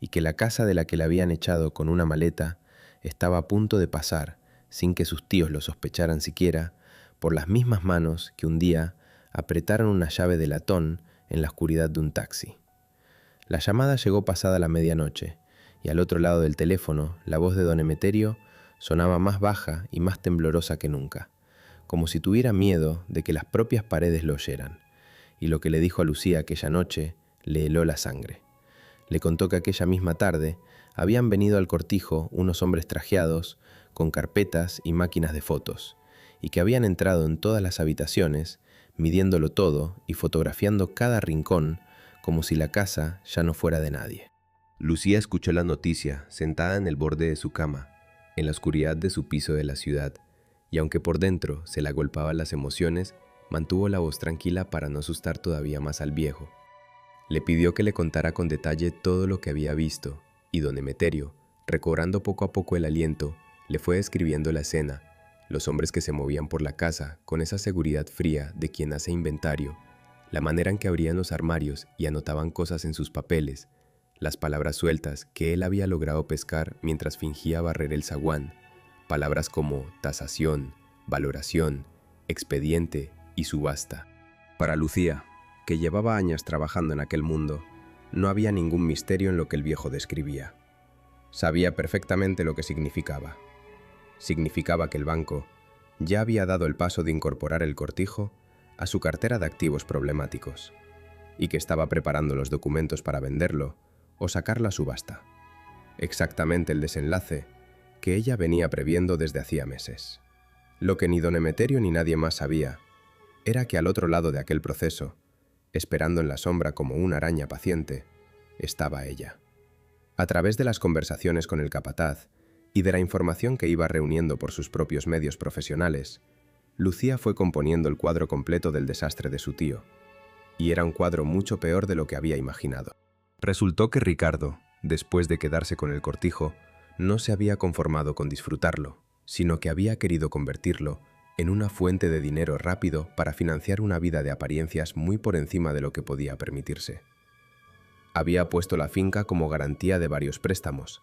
y que la casa de la que la habían echado con una maleta estaba a punto de pasar, sin que sus tíos lo sospecharan siquiera, por las mismas manos que un día apretaron una llave de latón en la oscuridad de un taxi. La llamada llegó pasada la medianoche, y al otro lado del teléfono la voz de don Emeterio sonaba más baja y más temblorosa que nunca, como si tuviera miedo de que las propias paredes lo oyeran, y lo que le dijo a Lucía aquella noche le heló la sangre. Le contó que aquella misma tarde habían venido al cortijo unos hombres trajeados con carpetas y máquinas de fotos, y que habían entrado en todas las habitaciones, midiéndolo todo y fotografiando cada rincón como si la casa ya no fuera de nadie. Lucía escuchó la noticia sentada en el borde de su cama, en la oscuridad de su piso de la ciudad, y aunque por dentro se la agolpaban las emociones, mantuvo la voz tranquila para no asustar todavía más al viejo. Le pidió que le contara con detalle todo lo que había visto, y don Emeterio, recobrando poco a poco el aliento, le fue describiendo la escena, los hombres que se movían por la casa con esa seguridad fría de quien hace inventario, la manera en que abrían los armarios y anotaban cosas en sus papeles, las palabras sueltas que él había logrado pescar mientras fingía barrer el zaguán, palabras como tasación, valoración, expediente y subasta. Para Lucía, que llevaba años trabajando en aquel mundo, no había ningún misterio en lo que el viejo describía. Sabía perfectamente lo que significaba. Significaba que el banco ya había dado el paso de incorporar el cortijo a su cartera de activos problemáticos y que estaba preparando los documentos para venderlo o sacarlo a subasta. Exactamente el desenlace que ella venía previendo desde hacía meses. Lo que ni don Emeterio ni nadie más sabía era que al otro lado de aquel proceso, esperando en la sombra como una araña paciente, estaba ella. A través de las conversaciones con el capataz y de la información que iba reuniendo por sus propios medios profesionales, Lucía fue componiendo el cuadro completo del desastre de su tío, y era un cuadro mucho peor de lo que había imaginado. Resultó que Ricardo, después de quedarse con el cortijo, no se había conformado con disfrutarlo, sino que había querido convertirlo en una fuente de dinero rápido para financiar una vida de apariencias muy por encima de lo que podía permitirse. Había puesto la finca como garantía de varios préstamos.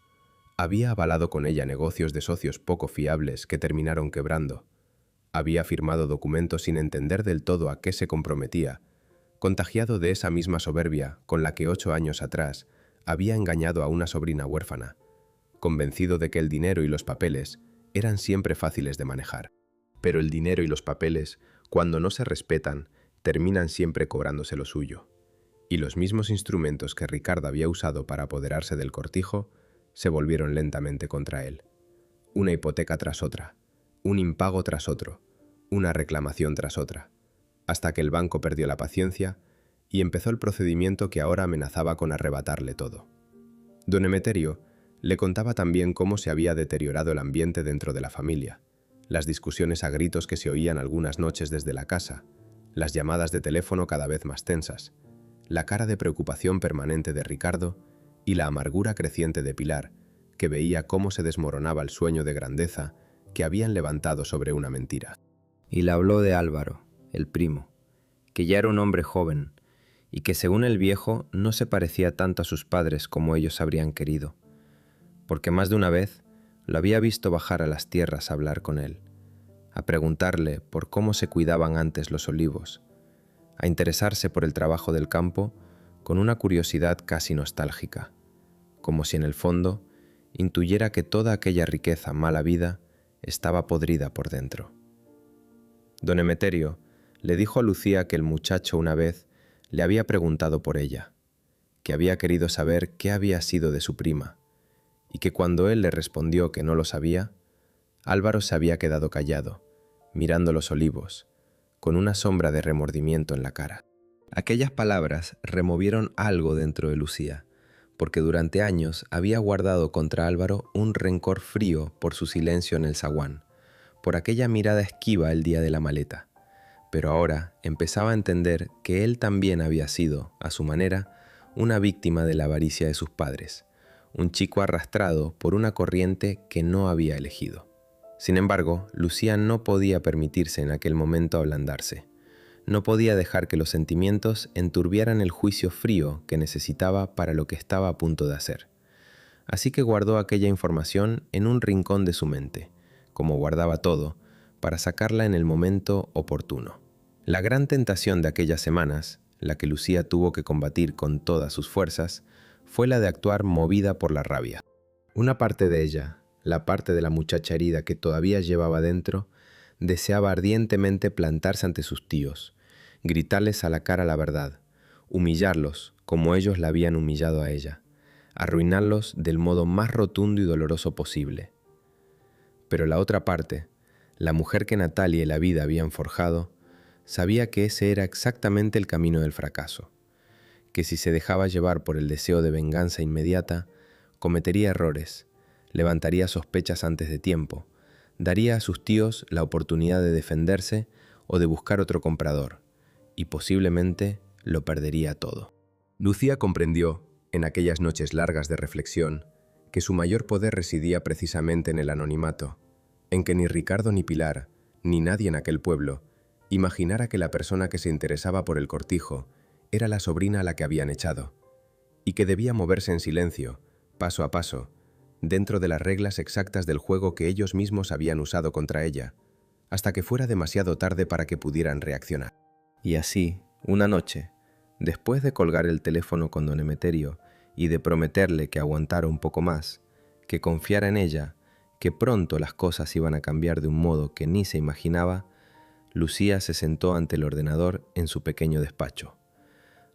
Había avalado con ella negocios de socios poco fiables que terminaron quebrando. Había firmado documentos sin entender del todo a qué se comprometía, contagiado de esa misma soberbia con la que 8 años atrás había engañado a una sobrina huérfana, convencido de que el dinero y los papeles eran siempre fáciles de manejar. Pero el dinero y los papeles, cuando no se respetan, terminan siempre cobrándose lo suyo. Y los mismos instrumentos que Ricardo había usado para apoderarse del cortijo se volvieron lentamente contra él. Una hipoteca tras otra, un impago tras otro, una reclamación tras otra, hasta que el banco perdió la paciencia y empezó el procedimiento que ahora amenazaba con arrebatarle todo. Don Emeterio le contaba también cómo se había deteriorado el ambiente dentro de la familia, las discusiones a gritos que se oían algunas noches desde la casa, las llamadas de teléfono cada vez más tensas, la cara de preocupación permanente de Ricardo y la amargura creciente de Pilar, que veía cómo se desmoronaba el sueño de grandeza que habían levantado sobre una mentira. Y le habló de Álvaro, el primo, que ya era un hombre joven y que según el viejo no se parecía tanto a sus padres como ellos habrían querido, porque más de una vez lo había visto bajar a las tierras a hablar con él, a preguntarle por cómo se cuidaban antes los olivos, a interesarse por el trabajo del campo con una curiosidad casi nostálgica, como si en el fondo intuyera que toda aquella riqueza mala vida estaba podrida por dentro. Don Emeterio le dijo a Lucía que el muchacho una vez le había preguntado por ella, que había querido saber qué había sido de su prima, y que cuando él le respondió que no lo sabía, Álvaro se había quedado callado, mirando los olivos, con una sombra de remordimiento en la cara. Aquellas palabras removieron algo dentro de Lucía, porque durante años había guardado contra Álvaro un rencor frío por su silencio en el zaguán, por aquella mirada esquiva el día de la maleta. Pero ahora empezaba a entender que él también había sido, a su manera, una víctima de la avaricia de sus padres, un chico arrastrado por una corriente que no había elegido. Sin embargo, Lucía no podía permitirse en aquel momento ablandarse. No podía dejar que los sentimientos enturbiaran el juicio frío que necesitaba para lo que estaba a punto de hacer. Así que guardó aquella información en un rincón de su mente, como guardaba todo, para sacarla en el momento oportuno. La gran tentación de aquellas semanas, la que Lucía tuvo que combatir con todas sus fuerzas, fue la de actuar movida por la rabia. Una parte de ella, la parte de la muchacha herida que todavía llevaba dentro, deseaba ardientemente plantarse ante sus tíos, gritarles a la cara la verdad, humillarlos como ellos la habían humillado a ella, arruinarlos del modo más rotundo y doloroso posible. Pero la otra parte, la mujer que Natalia y la vida habían forjado, sabía que ese era exactamente el camino del fracaso, que si se dejaba llevar por el deseo de venganza inmediata, cometería errores, levantaría sospechas antes de tiempo, daría a sus tíos la oportunidad de defenderse o de buscar otro comprador, y posiblemente lo perdería todo. Lucía comprendió, en aquellas noches largas de reflexión, que su mayor poder residía precisamente en el anonimato, en que ni Ricardo ni Pilar, ni nadie en aquel pueblo, imaginara que la persona que se interesaba por el cortijo era la sobrina a la que habían echado, y que debía moverse en silencio, paso a paso, dentro de las reglas exactas del juego que ellos mismos habían usado contra ella, hasta que fuera demasiado tarde para que pudieran reaccionar. Y así, una noche, después de colgar el teléfono con don Emeterio y de prometerle que aguantara un poco más, que confiara en ella, que pronto las cosas iban a cambiar de un modo que ni se imaginaba, Lucía se sentó ante el ordenador en su pequeño despacho.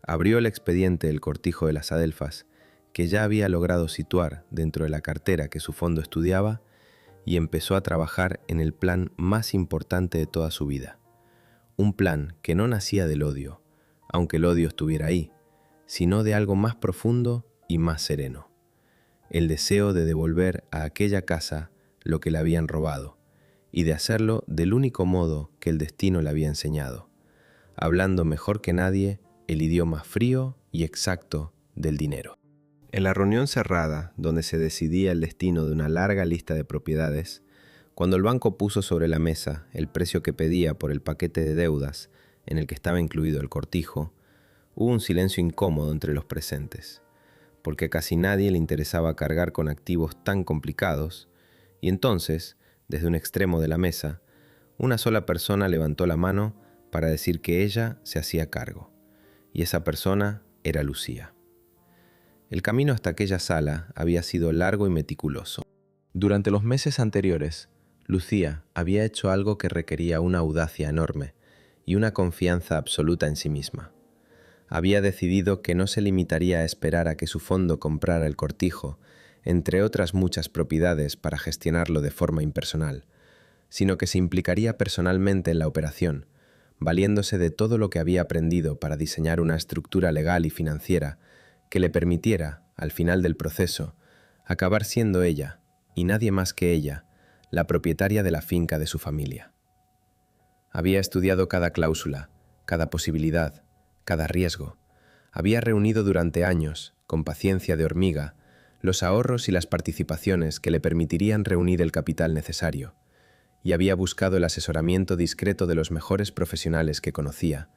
Abrió el expediente del cortijo de las Adelfas, que ya había logrado situar dentro de la cartera que su fondo estudiaba, y empezó a trabajar en el plan más importante de toda su vida. Un plan que no nacía del odio, aunque el odio estuviera ahí, sino de algo más profundo y más sereno. El deseo de devolver a aquella casa lo que le habían robado, y de hacerlo del único modo que el destino le había enseñado, hablando mejor que nadie el idioma frío y exacto del dinero. En la reunión cerrada, donde se decidía el destino de una larga lista de propiedades, cuando el banco puso sobre la mesa el precio que pedía por el paquete de deudas en el que estaba incluido el cortijo, hubo un silencio incómodo entre los presentes, porque a casi nadie le interesaba cargar con activos tan complicados, y entonces, desde un extremo de la mesa, una sola persona levantó la mano para decir que ella se hacía cargo, y esa persona era Lucía. El camino hasta aquella sala había sido largo y meticuloso. Durante los meses anteriores, Lucía había hecho algo que requería una audacia enorme y una confianza absoluta en sí misma. Había decidido que no se limitaría a esperar a que su fondo comprara el cortijo, entre otras muchas propiedades, para gestionarlo de forma impersonal, sino que se implicaría personalmente en la operación, valiéndose de todo lo que había aprendido para diseñar una estructura legal y financiera que le permitiera, al final del proceso, acabar siendo ella, y nadie más que ella, la propietaria de la finca de su familia. Había estudiado cada cláusula, cada posibilidad, cada riesgo. Había reunido durante años, con paciencia de hormiga, los ahorros y las participaciones que le permitirían reunir el capital necesario, y había buscado el asesoramiento discreto de los mejores profesionales que conocía,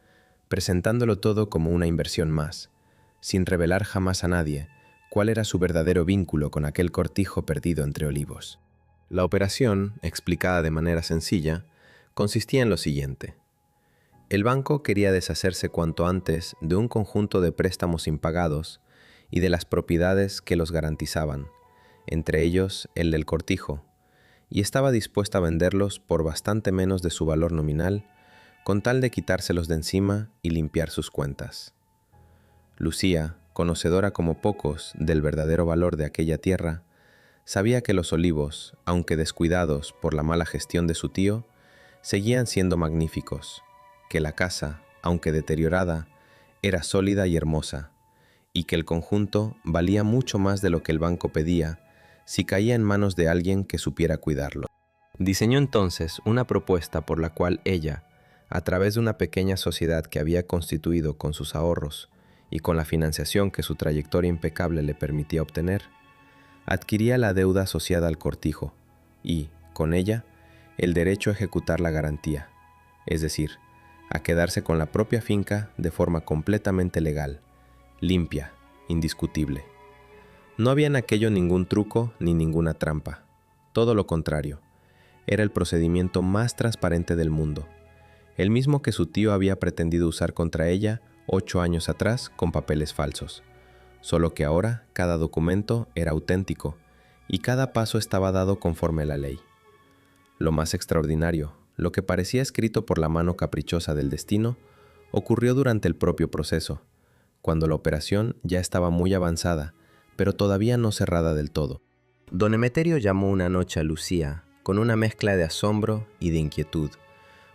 presentándolo todo como una inversión más, sin revelar jamás a nadie cuál era su verdadero vínculo con aquel cortijo perdido entre olivos. La operación, explicada de manera sencilla, consistía en lo siguiente. El banco quería deshacerse cuanto antes de un conjunto de préstamos impagados y de las propiedades que los garantizaban, entre ellos el del cortijo, y estaba dispuesta a venderlos por bastante menos de su valor nominal, con tal de quitárselos de encima y limpiar sus cuentas. Lucía, conocedora como pocos del verdadero valor de aquella tierra, sabía que los olivos, aunque descuidados por la mala gestión de su tío, seguían siendo magníficos, que la casa, aunque deteriorada, era sólida y hermosa, y que el conjunto valía mucho más de lo que el banco pedía si caía en manos de alguien que supiera cuidarlo. Diseñó entonces una propuesta por la cual ella, a través de una pequeña sociedad que había constituido con sus ahorros y con la financiación que su trayectoria impecable le permitía obtener, adquiría la deuda asociada al cortijo y, con ella, el derecho a ejecutar la garantía, es decir, a quedarse con la propia finca de forma completamente legal, limpia, indiscutible. No había en aquello ningún truco ni ninguna trampa. Todo lo contrario, era el procedimiento más transparente del mundo, el mismo que su tío había pretendido usar contra ella 8 años atrás con papeles falsos, solo que ahora cada documento era auténtico y cada paso estaba dado conforme a la ley. Lo más extraordinario, lo que parecía escrito por la mano caprichosa del destino, ocurrió durante el propio proceso, cuando la operación ya estaba muy avanzada, pero todavía no cerrada del todo. Don Emeterio llamó una noche a Lucía con una mezcla de asombro y de inquietud,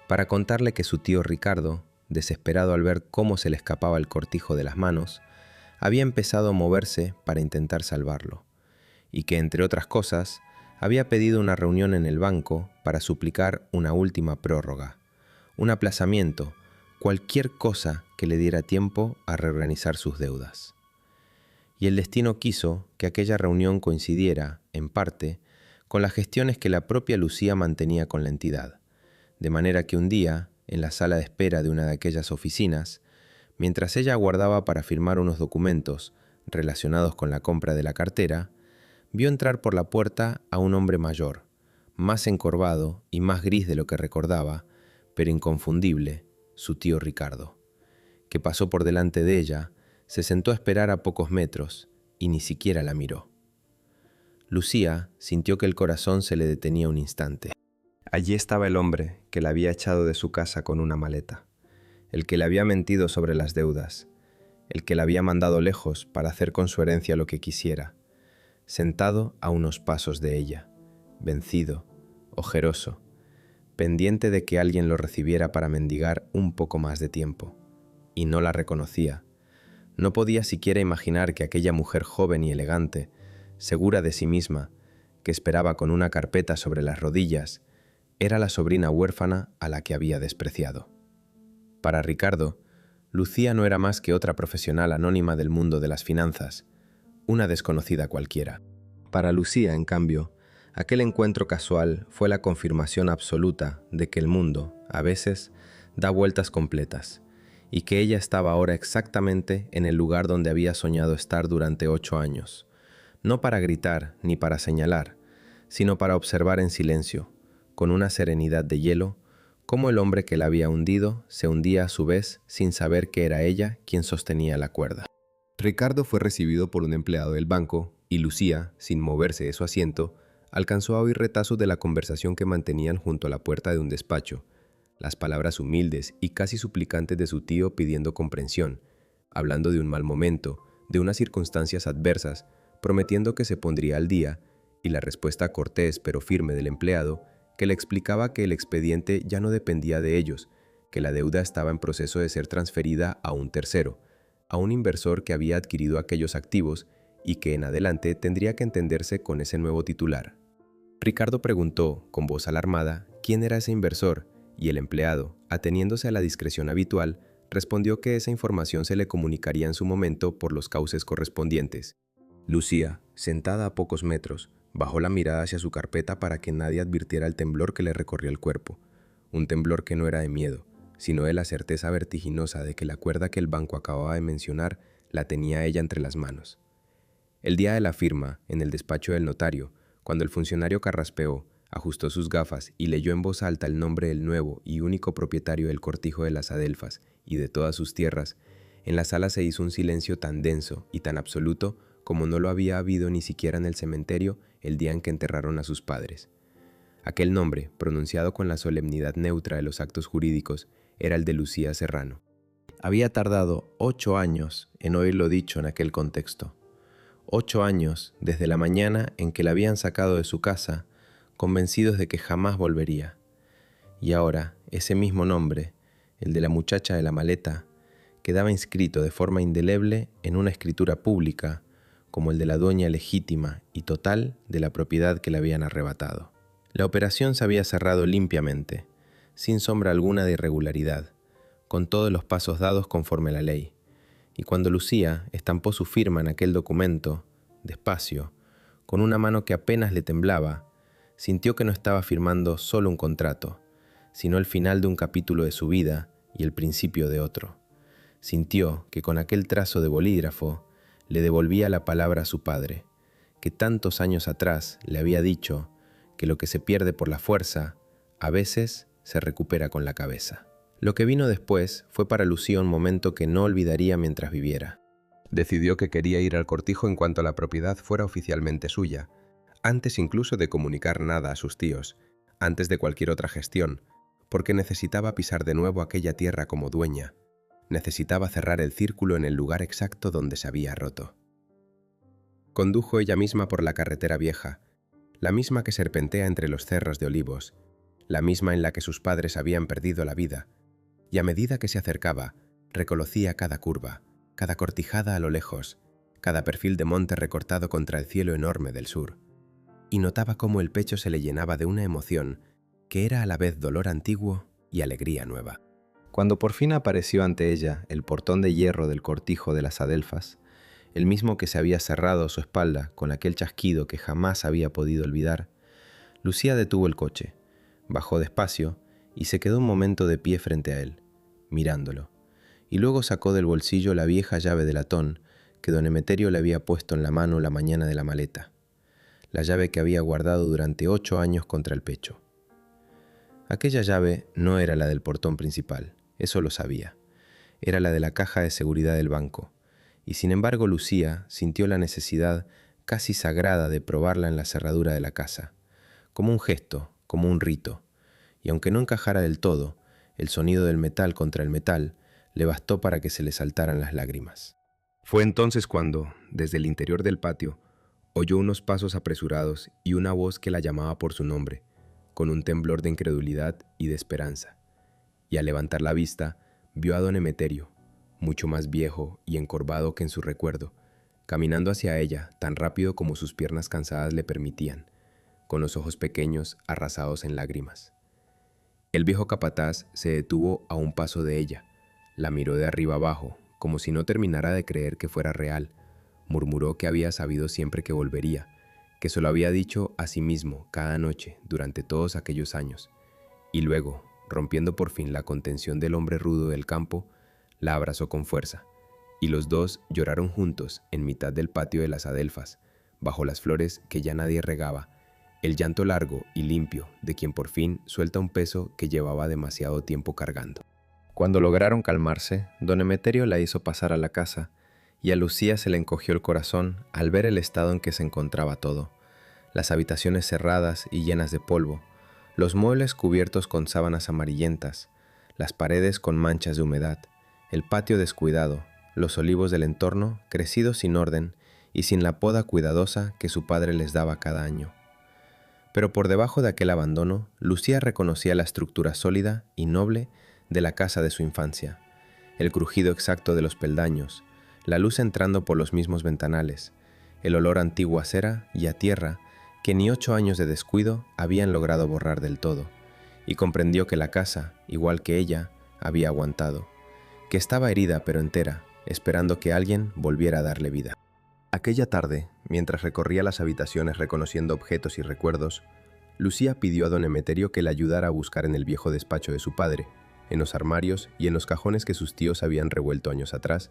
para contarle que su tío Ricardo, desesperado al ver cómo se le escapaba el cortijo de las manos, había empezado a moverse para intentar salvarlo, y que, entre otras cosas, había pedido una reunión en el banco para suplicar una última prórroga, un aplazamiento, cualquier cosa que le diera tiempo a reorganizar sus deudas. Y el destino quiso que aquella reunión coincidiera, en parte, con las gestiones que la propia Lucía mantenía con la entidad, de manera que un día, en la sala de espera de una de aquellas oficinas, mientras ella aguardaba para firmar unos documentos relacionados con la compra de la cartera, vio entrar por la puerta a un hombre mayor, más encorvado y más gris de lo que recordaba, pero inconfundible, su tío Ricardo, que pasó por delante de ella, se sentó a esperar a pocos metros y ni siquiera la miró. Lucía sintió que el corazón se le detenía un instante. Allí estaba el hombre que la había echado de su casa con una maleta, el que le había mentido sobre las deudas, el que la había mandado lejos para hacer con su herencia lo que quisiera, sentado a unos pasos de ella, vencido, ojeroso, pendiente de que alguien lo recibiera para mendigar un poco más de tiempo. Y no la reconocía. No podía siquiera imaginar que aquella mujer joven y elegante, segura de sí misma, que esperaba con una carpeta sobre las rodillas, era la sobrina huérfana a la que había despreciado. Para Ricardo, Lucía no era más que otra profesional anónima del mundo de las finanzas, una desconocida cualquiera. Para Lucía, en cambio, aquel encuentro casual fue la confirmación absoluta de que el mundo, a veces, da vueltas completas, y que ella estaba ahora exactamente en el lugar donde había soñado estar durante 8 años, no para gritar ni para señalar, sino para observar en silencio, con una serenidad de hielo, cómo el hombre que la había hundido se hundía a su vez sin saber que era ella quien sostenía la cuerda. Ricardo fue recibido por un empleado del banco y Lucía, sin moverse de su asiento, alcanzó a oír retazos de la conversación que mantenían junto a la puerta de un despacho, las palabras humildes y casi suplicantes de su tío pidiendo comprensión, hablando de un mal momento, de unas circunstancias adversas, prometiendo que se pondría al día, y la respuesta cortés pero firme del empleado, que le explicaba que el expediente ya no dependía de ellos, que la deuda estaba en proceso de ser transferida a un tercero, a un inversor que había adquirido aquellos activos y que en adelante tendría que entenderse con ese nuevo titular. Ricardo preguntó, con voz alarmada, quién era ese inversor, y el empleado, ateniéndose a la discreción habitual, respondió que esa información se le comunicaría en su momento por los cauces correspondientes. Lucía, sentada a pocos metros, bajó la mirada hacia su carpeta para que nadie advirtiera el temblor que le recorrió el cuerpo, un temblor que no era de miedo, sino de la certeza vertiginosa de que la cuerda que el banco acababa de mencionar la tenía ella entre las manos. El día de la firma, en el despacho del notario, cuando el funcionario carraspeó, ajustó sus gafas y leyó en voz alta el nombre del nuevo y único propietario del cortijo de las Adelfas y de todas sus tierras, en la sala se hizo un silencio tan denso y tan absoluto como no lo había habido ni siquiera en el cementerio el día en que enterraron a sus padres. Aquel nombre, pronunciado con la solemnidad neutra de los actos jurídicos, era el de Lucía Serrano. Había tardado 8 años en oírlo dicho en aquel contexto. 8 años desde la mañana en que la habían sacado de su casa, convencidos de que jamás volvería. Y ahora, ese mismo nombre, el de la muchacha de la maleta, quedaba inscrito de forma indeleble en una escritura pública, como el de la dueña legítima y total de la propiedad que le habían arrebatado. La operación se había cerrado limpiamente, sin sombra alguna de irregularidad, con todos los pasos dados conforme a la ley, y cuando Lucía estampó su firma en aquel documento, despacio, con una mano que apenas le temblaba, sintió que no estaba firmando solo un contrato, sino el final de un capítulo de su vida y el principio de otro. Sintió que con aquel trazo de bolígrafo le devolvía la palabra a su padre, que tantos años atrás le había dicho que lo que se pierde por la fuerza, a veces se recupera con la cabeza. Lo que vino después fue para Lucía un momento que no olvidaría mientras viviera. Decidió que quería ir al cortijo en cuanto la propiedad fuera oficialmente suya, antes incluso de comunicar nada a sus tíos, antes de cualquier otra gestión, porque necesitaba pisar de nuevo aquella tierra como dueña, necesitaba cerrar el círculo en el lugar exacto donde se había roto. Condujo ella misma por la carretera vieja, la misma que serpentea entre los cerros de olivos, la misma en la que sus padres habían perdido la vida, y a medida que se acercaba, reconocía cada curva, cada cortijada a lo lejos, cada perfil de monte recortado contra el cielo enorme del sur, y notaba cómo el pecho se le llenaba de una emoción que era a la vez dolor antiguo y alegría nueva. Cuando por fin apareció ante ella el portón de hierro del cortijo de las adelfas, el mismo que se había cerrado a su espalda con aquel chasquido que jamás había podido olvidar, Lucía detuvo el coche, bajó despacio y se quedó un momento de pie frente a él, mirándolo, y luego sacó del bolsillo la vieja llave de latón que don Emeterio le había puesto en la mano la mañana de la maleta, la llave que había guardado durante 8 años contra el pecho. Aquella llave no era la del portón principal, eso lo sabía, era la de la caja de seguridad del banco, y sin embargo Lucía sintió la necesidad casi sagrada de probarla en la cerradura de la casa, como un gesto, como un rito, y aunque no encajara del todo, el sonido del metal contra el metal le bastó para que se le saltaran las lágrimas. Fue entonces cuando, desde el interior del patio, oyó unos pasos apresurados y una voz que la llamaba por su nombre, con un temblor de incredulidad y de esperanza, y al levantar la vista, vio a don Emeterio, mucho más viejo y encorvado que en su recuerdo, caminando hacia ella tan rápido como sus piernas cansadas le permitían, con los ojos pequeños arrasados en lágrimas. El viejo capataz se detuvo a un paso de ella, la miró de arriba abajo, como si no terminara de creer que fuera real, murmuró que había sabido siempre que volvería, que se lo había dicho a sí mismo cada noche durante todos aquellos años, y luego, rompiendo por fin la contención del hombre rudo del campo, la abrazó con fuerza, y los dos lloraron juntos en mitad del patio de las adelfas, bajo las flores que ya nadie regaba, el llanto largo y limpio de quien por fin suelta un peso que llevaba demasiado tiempo cargando. Cuando lograron calmarse, don Emeterio la hizo pasar a la casa, y a Lucía se le encogió el corazón al ver el estado en que se encontraba todo, las habitaciones cerradas y llenas de polvo, los muebles cubiertos con sábanas amarillentas, las paredes con manchas de humedad, el patio descuidado, los olivos del entorno crecidos sin orden y sin la poda cuidadosa que su padre les daba cada año. Pero por debajo de aquel abandono, Lucía reconocía la estructura sólida y noble de la casa de su infancia, el crujido exacto de los peldaños, la luz entrando por los mismos ventanales, el olor antiguo a cera y a tierra que ni 8 años de descuido habían logrado borrar del todo, y comprendió que la casa, igual que ella, había aguantado, que estaba herida pero entera, esperando que alguien volviera a darle vida. Aquella tarde, mientras recorría las habitaciones reconociendo objetos y recuerdos, Lucía pidió a don Emeterio que le ayudara a buscar en el viejo despacho de su padre, en los armarios y en los cajones que sus tíos habían revuelto años atrás,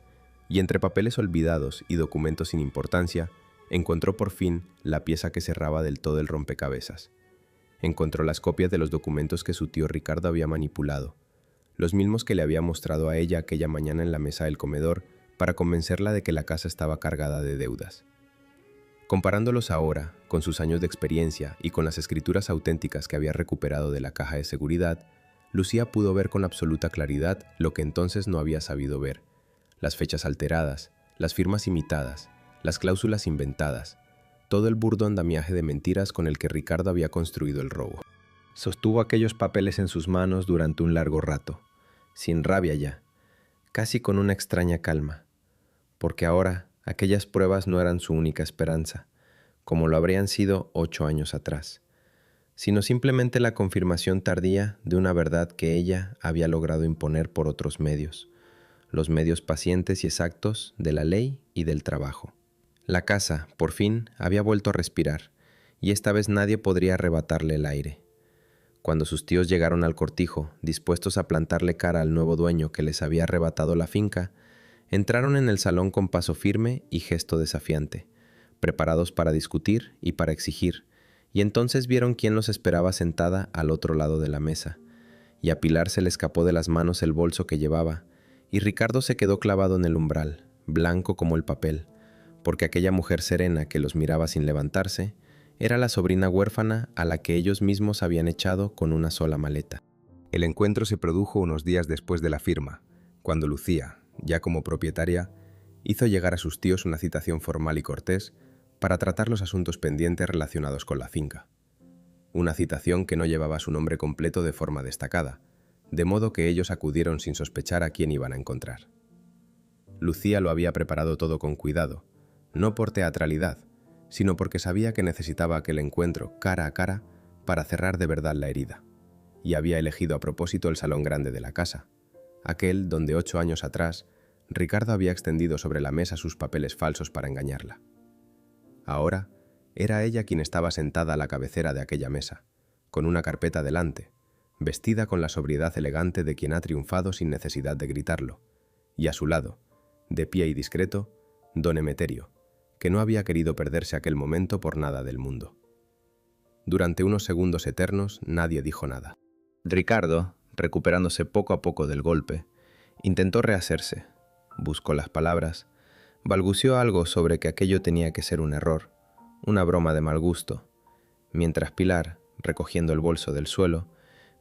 y entre papeles olvidados y documentos sin importancia, encontró por fin la pieza que cerraba del todo el rompecabezas. Encontró las copias de los documentos que su tío Ricardo había manipulado, los mismos que le había mostrado a ella aquella mañana en la mesa del comedor para convencerla de que la casa estaba cargada de deudas. Comparándolos ahora, con sus años de experiencia y con las escrituras auténticas que había recuperado de la caja de seguridad, Lucía pudo ver con absoluta claridad lo que entonces no había sabido ver: las fechas alteradas, las firmas imitadas, las cláusulas inventadas, todo el burdo andamiaje de mentiras con el que Ricardo había construido el robo. Sostuvo aquellos papeles en sus manos durante un largo rato, sin rabia ya, casi con una extraña calma, porque ahora aquellas pruebas no eran su única esperanza, como lo habrían sido 8 años atrás, sino simplemente la confirmación tardía de una verdad que ella había logrado imponer por otros medios, los medios pacientes y exactos de la ley y del trabajo. La casa, por fin, había vuelto a respirar, y esta vez nadie podría arrebatarle el aire. Cuando sus tíos llegaron al cortijo, dispuestos a plantarle cara al nuevo dueño que les había arrebatado la finca, entraron en el salón con paso firme y gesto desafiante, preparados para discutir y para exigir, y entonces vieron quién los esperaba sentada al otro lado de la mesa, y a Pilar se le escapó de las manos el bolso que llevaba, y Ricardo se quedó clavado en el umbral, blanco como el papel, porque aquella mujer serena que los miraba sin levantarse era la sobrina huérfana a la que ellos mismos habían echado con una sola maleta. El encuentro se produjo unos días después de la firma, cuando Lucía, ya como propietaria, hizo llegar a sus tíos una citación formal y cortés para tratar los asuntos pendientes relacionados con la finca. Una citación que no llevaba su nombre completo de forma destacada, de modo que ellos acudieron sin sospechar a quién iban a encontrar. Lucía lo había preparado todo con cuidado, no por teatralidad, sino porque sabía que necesitaba aquel encuentro cara a cara para cerrar de verdad la herida, y había elegido a propósito el salón grande de la casa, aquel donde 8 años atrás Ricardo había extendido sobre la mesa sus papeles falsos para engañarla. Ahora era ella quien estaba sentada a la cabecera de aquella mesa, con una carpeta delante, vestida con la sobriedad elegante de quien ha triunfado sin necesidad de gritarlo, y a su lado, de pie y discreto, don Emeterio, que no había querido perderse aquel momento por nada del mundo. Durante unos segundos eternos nadie dijo nada. Ricardo, recuperándose poco a poco del golpe, intentó rehacerse, buscó las palabras, balbuceó algo sobre que aquello tenía que ser un error, una broma de mal gusto, mientras Pilar, recogiendo el bolso del suelo,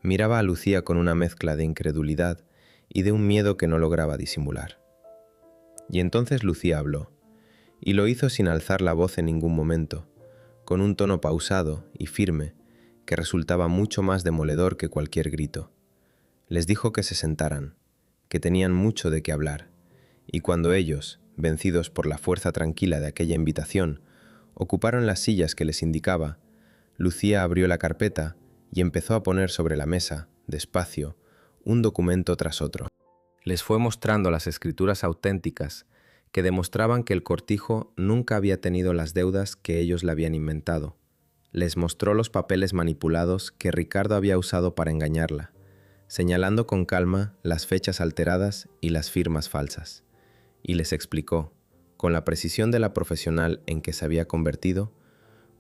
miraba a Lucía con una mezcla de incredulidad y de un miedo que no lograba disimular. Y entonces Lucía habló, y lo hizo sin alzar la voz en ningún momento, con un tono pausado y firme que resultaba mucho más demoledor que cualquier grito. Les dijo que se sentaran, que tenían mucho de qué hablar, y cuando ellos, vencidos por la fuerza tranquila de aquella invitación, ocuparon las sillas que les indicaba, Lucía abrió la carpeta y empezó a poner sobre la mesa, despacio, un documento tras otro. Les fue mostrando las escrituras auténticas que demostraban que el Cortijo nunca había tenido las deudas que ellos le habían inventado. Les mostró los papeles manipulados que Ricardo había usado para engañarla, señalando con calma las fechas alteradas y las firmas falsas. Y les explicó, con la precisión de la profesional en que se había convertido,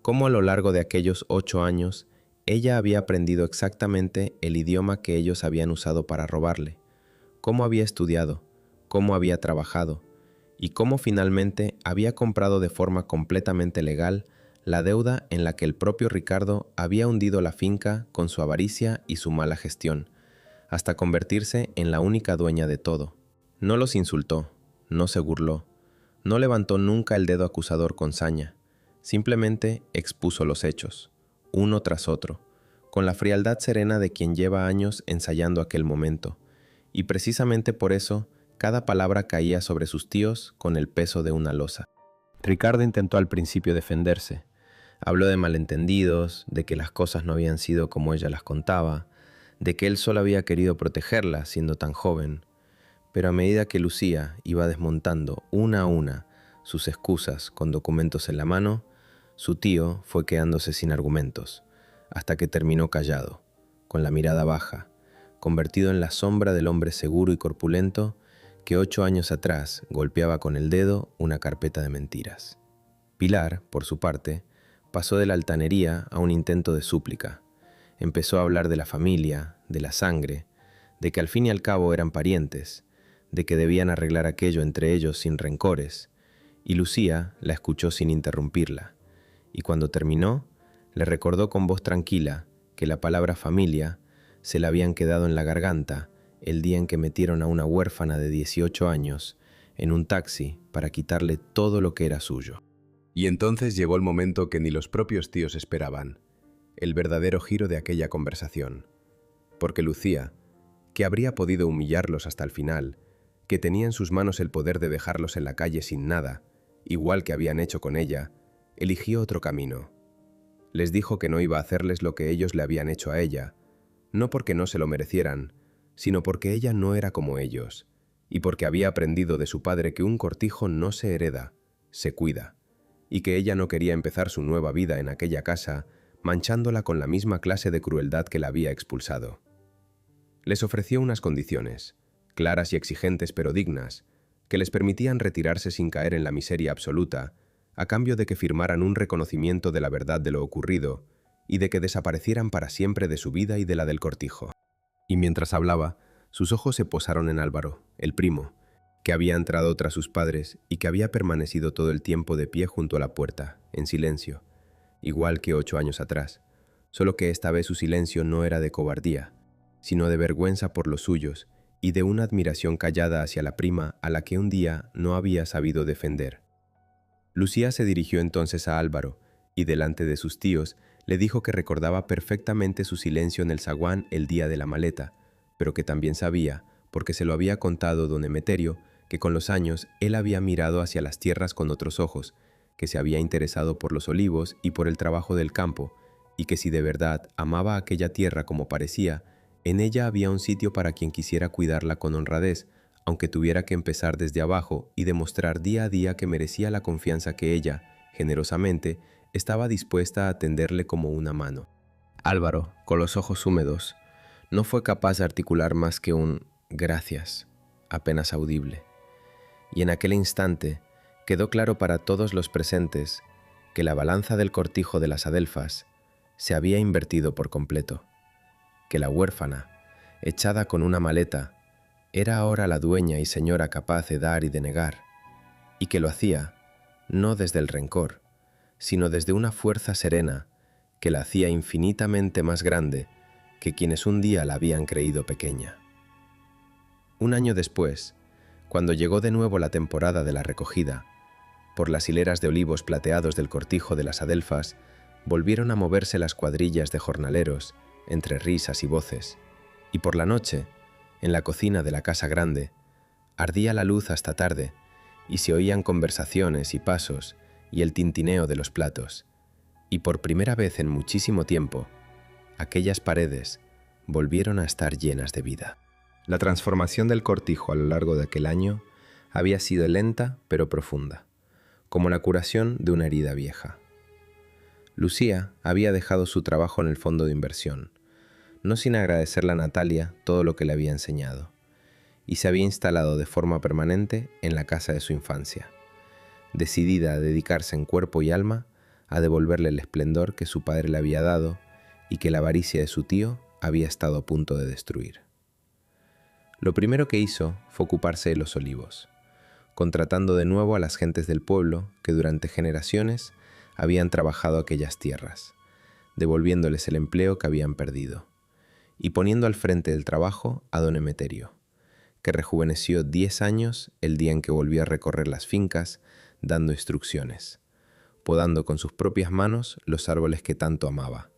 cómo a lo largo de aquellos 8 años ella había aprendido exactamente el idioma que ellos habían usado para robarle, cómo había estudiado, cómo había trabajado, y cómo finalmente había comprado de forma completamente legal la deuda en la que el propio Ricardo había hundido la finca con su avaricia y su mala gestión, hasta convertirse en la única dueña de todo. No los insultó, no se burló, no levantó nunca el dedo acusador con saña, simplemente expuso los hechos, uno tras otro, con la frialdad serena de quien lleva años ensayando aquel momento, y precisamente por eso cada palabra caía sobre sus tíos con el peso de una losa. Ricardo intentó al principio defenderse. Habló de malentendidos, de que las cosas no habían sido como ella las contaba, de que él solo había querido protegerla siendo tan joven. Pero a medida que Lucía iba desmontando una a una sus excusas con documentos en la mano, su tío fue quedándose sin argumentos, hasta que terminó callado, con la mirada baja, convertido en la sombra del hombre seguro y corpulento que 8 años atrás golpeaba con el dedo una carpeta de mentiras. Pilar, por su parte, pasó de la altanería a un intento de súplica. Empezó a hablar de la familia, de la sangre, de que al fin y al cabo eran parientes, de que debían arreglar aquello entre ellos sin rencores, y Lucía la escuchó sin interrumpirla, y cuando terminó, le recordó con voz tranquila que la palabra familia se la habían quedado en la garganta el día en que metieron a una huérfana de 18 años en un taxi para quitarle todo lo que era suyo. Y entonces llegó el momento que ni los propios tíos esperaban, el verdadero giro de aquella conversación. Porque Lucía, que habría podido humillarlos hasta el final, que tenía en sus manos el poder de dejarlos en la calle sin nada, igual que habían hecho con ella, eligió otro camino. Les dijo que no iba a hacerles lo que ellos le habían hecho a ella, no porque no se lo merecieran, sino porque ella no era como ellos, y porque había aprendido de su padre que un cortijo no se hereda, se cuida, y que ella no quería empezar su nueva vida en aquella casa manchándola con la misma clase de crueldad que la había expulsado. Les ofreció unas condiciones, claras y exigentes pero dignas, que les permitían retirarse sin caer en la miseria absoluta, a cambio de que firmaran un reconocimiento de la verdad de lo ocurrido y de que desaparecieran para siempre de su vida y de la del cortijo. Y mientras hablaba, sus ojos se posaron en Álvaro, el primo, que había entrado tras sus padres y que había permanecido todo el tiempo de pie junto a la puerta, en silencio, igual que 8 años atrás, solo que esta vez su silencio no era de cobardía, sino de vergüenza por los suyos y de una admiración callada hacia la prima a la que un día no había sabido defender. Lucía se dirigió entonces a Álvaro y delante de sus tíos le dijo que recordaba perfectamente su silencio en el zaguán el día de la maleta, pero que también sabía, porque se lo había contado don Emeterio, que con los años él había mirado hacia las tierras con otros ojos, que se había interesado por los olivos y por el trabajo del campo, y que si de verdad amaba aquella tierra como parecía, En ella había un sitio para quien quisiera cuidarla con honradez, aunque tuviera que empezar desde abajo y demostrar día a día que merecía la confianza que ella, generosamente, estaba dispuesta a tenderle como una mano. Álvaro, con los ojos húmedos, no fue capaz de articular más que un «gracias», apenas audible. Y en aquel instante quedó claro para todos los presentes que la balanza del cortijo de las adelfas se había invertido por completo, que la huérfana, echada con una maleta, era ahora la dueña y señora capaz de dar y de negar, y que lo hacía no desde el rencor, sino desde una fuerza serena que la hacía infinitamente más grande que quienes un día la habían creído pequeña. Un año después, cuando llegó de nuevo la temporada de la recogida, por las hileras de olivos plateados del cortijo de las adelfas volvieron a moverse las cuadrillas de jornaleros entre risas y voces, y por la noche, en la cocina de la casa grande, ardía la luz hasta tarde y se oían conversaciones y pasos y el tintineo de los platos, y por primera vez en muchísimo tiempo, aquellas paredes volvieron a estar llenas de vida. La transformación del cortijo a lo largo de aquel año había sido lenta pero profunda, como la curación de una herida vieja. Lucía había dejado su trabajo en el fondo de inversión, no sin agradecerle a Natalia todo lo que le había enseñado, y se había instalado de forma permanente en la casa de su infancia, decidida a dedicarse en cuerpo y alma a devolverle el esplendor que su padre le había dado y que la avaricia de su tío había estado a punto de destruir. Lo primero que hizo fue ocuparse de los olivos, contratando de nuevo a las gentes del pueblo que durante generaciones habían trabajado aquellas tierras, devolviéndoles el empleo que habían perdido, y poniendo al frente del trabajo a don Emeterio, que rejuveneció 10 años el día en que volvió a recorrer las fincas dando instrucciones, podando con sus propias manos los árboles que tanto amaba,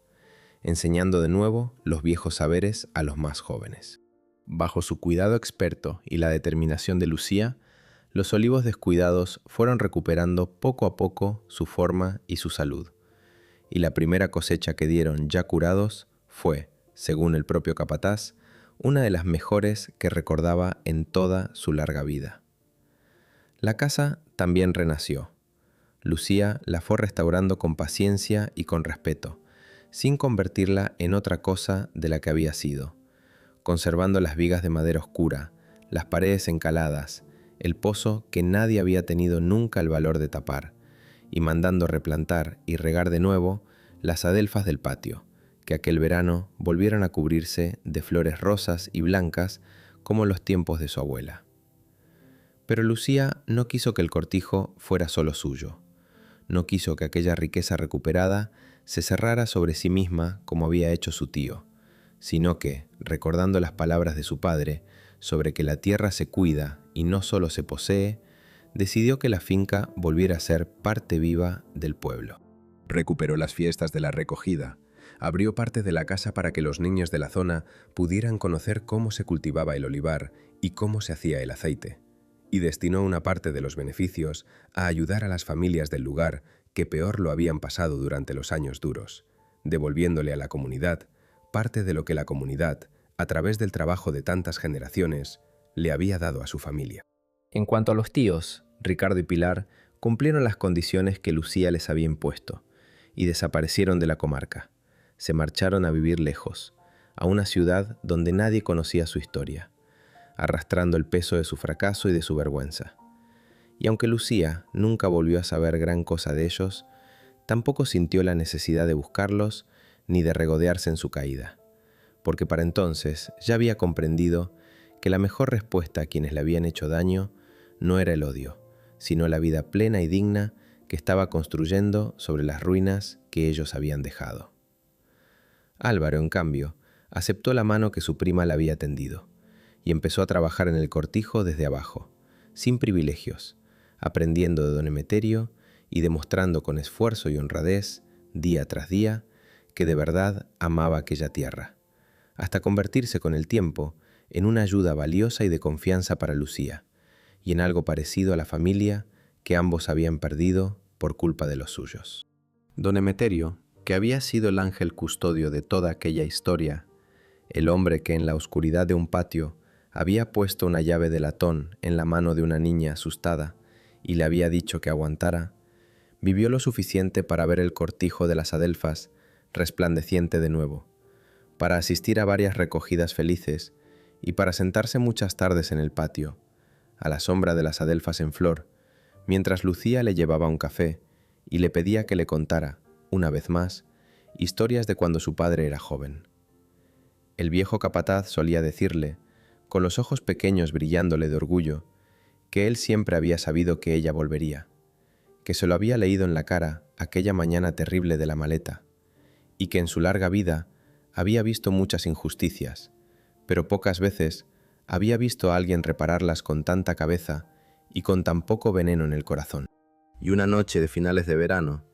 enseñando de nuevo los viejos saberes a los más jóvenes. Bajo su cuidado experto y la determinación de Lucía, los olivos descuidados fueron recuperando poco a poco su forma y su salud, y la primera cosecha que dieron ya curados fue, según el propio capataz, una de las mejores que recordaba en toda su larga vida. La casa también renació. Lucía la fue restaurando con paciencia y con respeto, sin convertirla en otra cosa de la que había sido, conservando las vigas de madera oscura, las paredes encaladas, el pozo que nadie había tenido nunca el valor de tapar, y mandando replantar y regar de nuevo las adelfas del patio, que aquel verano volvieron a cubrirse de flores rosas y blancas como en los tiempos de su abuela. Pero Lucía no quiso que el cortijo fuera solo suyo. No quiso que aquella riqueza recuperada se cerrara sobre sí misma como había hecho su tío, sino que, recordando las palabras de su padre sobre que la tierra se cuida y no solo se posee, decidió que la finca volviera a ser parte viva del pueblo. Recuperó las fiestas de la recogida, abrió parte de la casa para que los niños de la zona pudieran conocer cómo se cultivaba el olivar y cómo se hacía el aceite, y destinó una parte de los beneficios a ayudar a las familias del lugar que peor lo habían pasado durante los años duros, devolviéndole a la comunidad parte de lo que la comunidad, a través del trabajo de tantas generaciones, le había dado a su familia. En cuanto a los tíos, Ricardo y Pilar cumplieron las condiciones que Lucía les había impuesto y desaparecieron de la comarca. Se marcharon a vivir lejos, a una ciudad donde nadie conocía su historia, arrastrando el peso de su fracaso y de su vergüenza. Y aunque Lucía nunca volvió a saber gran cosa de ellos, tampoco sintió la necesidad de buscarlos ni de regodearse en su caída, porque para entonces ya había comprendido que la mejor respuesta a quienes le habían hecho daño no era el odio, sino la vida plena y digna que estaba construyendo sobre las ruinas que ellos habían dejado. Álvaro, en cambio, aceptó la mano que su prima le había tendido y empezó a trabajar en el cortijo desde abajo, sin privilegios, aprendiendo de don Emeterio y demostrando con esfuerzo y honradez, día tras día, que de verdad amaba aquella tierra, hasta convertirse con el tiempo en una ayuda valiosa y de confianza para Lucía, y en algo parecido a la familia que ambos habían perdido por culpa de los suyos. Don Emeterio, que había sido el ángel custodio de toda aquella historia, El hombre que en la oscuridad de un patio había puesto una llave de latón en la mano de una niña asustada y le había dicho que aguantara, vivió lo suficiente para ver el cortijo de las adelfas resplandeciente de nuevo, para asistir a varias recogidas felices y para sentarse muchas tardes en el patio, a la sombra de las adelfas en flor, mientras Lucía le llevaba un café y le pedía que le contara, una vez más, historias de cuando su padre era joven. El viejo capataz solía decirle, con los ojos pequeños brillándole de orgullo, que él siempre había sabido que ella volvería, que se lo había leído en la cara aquella mañana terrible de la maleta, y que en su larga vida había visto muchas injusticias, pero pocas veces había visto a alguien repararlas con tanta cabeza y con tan poco veneno en el corazón. Y una noche de finales de verano,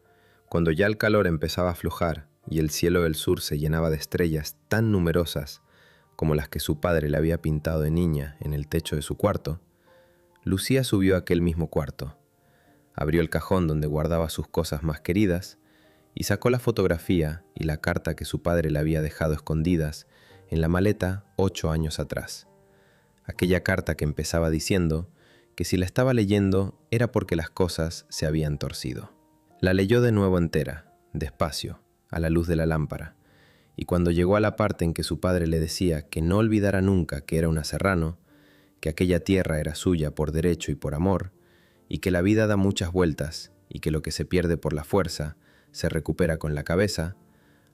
cuando ya el calor empezaba a aflojar y el cielo del sur se llenaba de estrellas tan numerosas como las que su padre le había pintado de niña en el techo de su cuarto, Lucía subió a aquel mismo cuarto, abrió el cajón donde guardaba sus cosas más queridas y sacó la fotografía y la carta que su padre le había dejado escondidas en la maleta 8 años atrás. Aquella carta que empezaba diciendo que si la estaba leyendo era porque las cosas se habían torcido. La leyó de nuevo entera, despacio, a la luz de la lámpara, y cuando llegó a la parte en que su padre le decía que no olvidara nunca que era una serrano, que aquella tierra era suya por derecho y por amor, y que la vida da muchas vueltas y que lo que se pierde por la fuerza se recupera con la cabeza,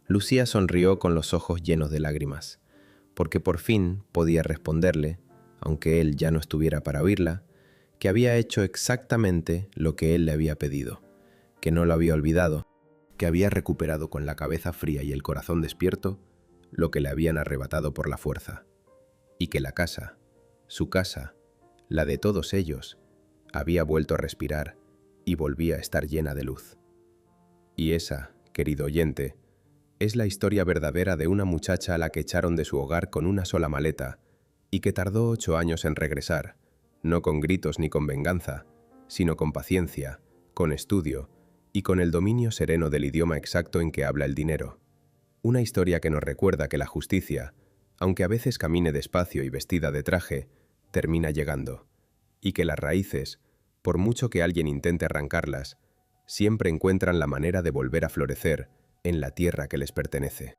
Lucía sonrió con los ojos llenos de lágrimas, porque por fin podía responderle, aunque él ya no estuviera para oírla, que había hecho exactamente lo que él le había pedido, que no lo había olvidado, que había recuperado con la cabeza fría y el corazón despierto lo que le habían arrebatado por la fuerza, y que la casa, su casa, la de todos ellos, había vuelto a respirar y volvía a estar llena de luz. Y esa, querido oyente, es la historia verdadera de una muchacha a la que echaron de su hogar con una sola maleta y que tardó 8 años en regresar, no con gritos ni con venganza, sino con paciencia, con estudio y con el dominio sereno del idioma exacto en que habla el dinero. Una historia que nos recuerda que la justicia, aunque a veces camine despacio y vestida de traje, termina llegando, y que las raíces, por mucho que alguien intente arrancarlas, siempre encuentran la manera de volver a florecer en la tierra que les pertenece.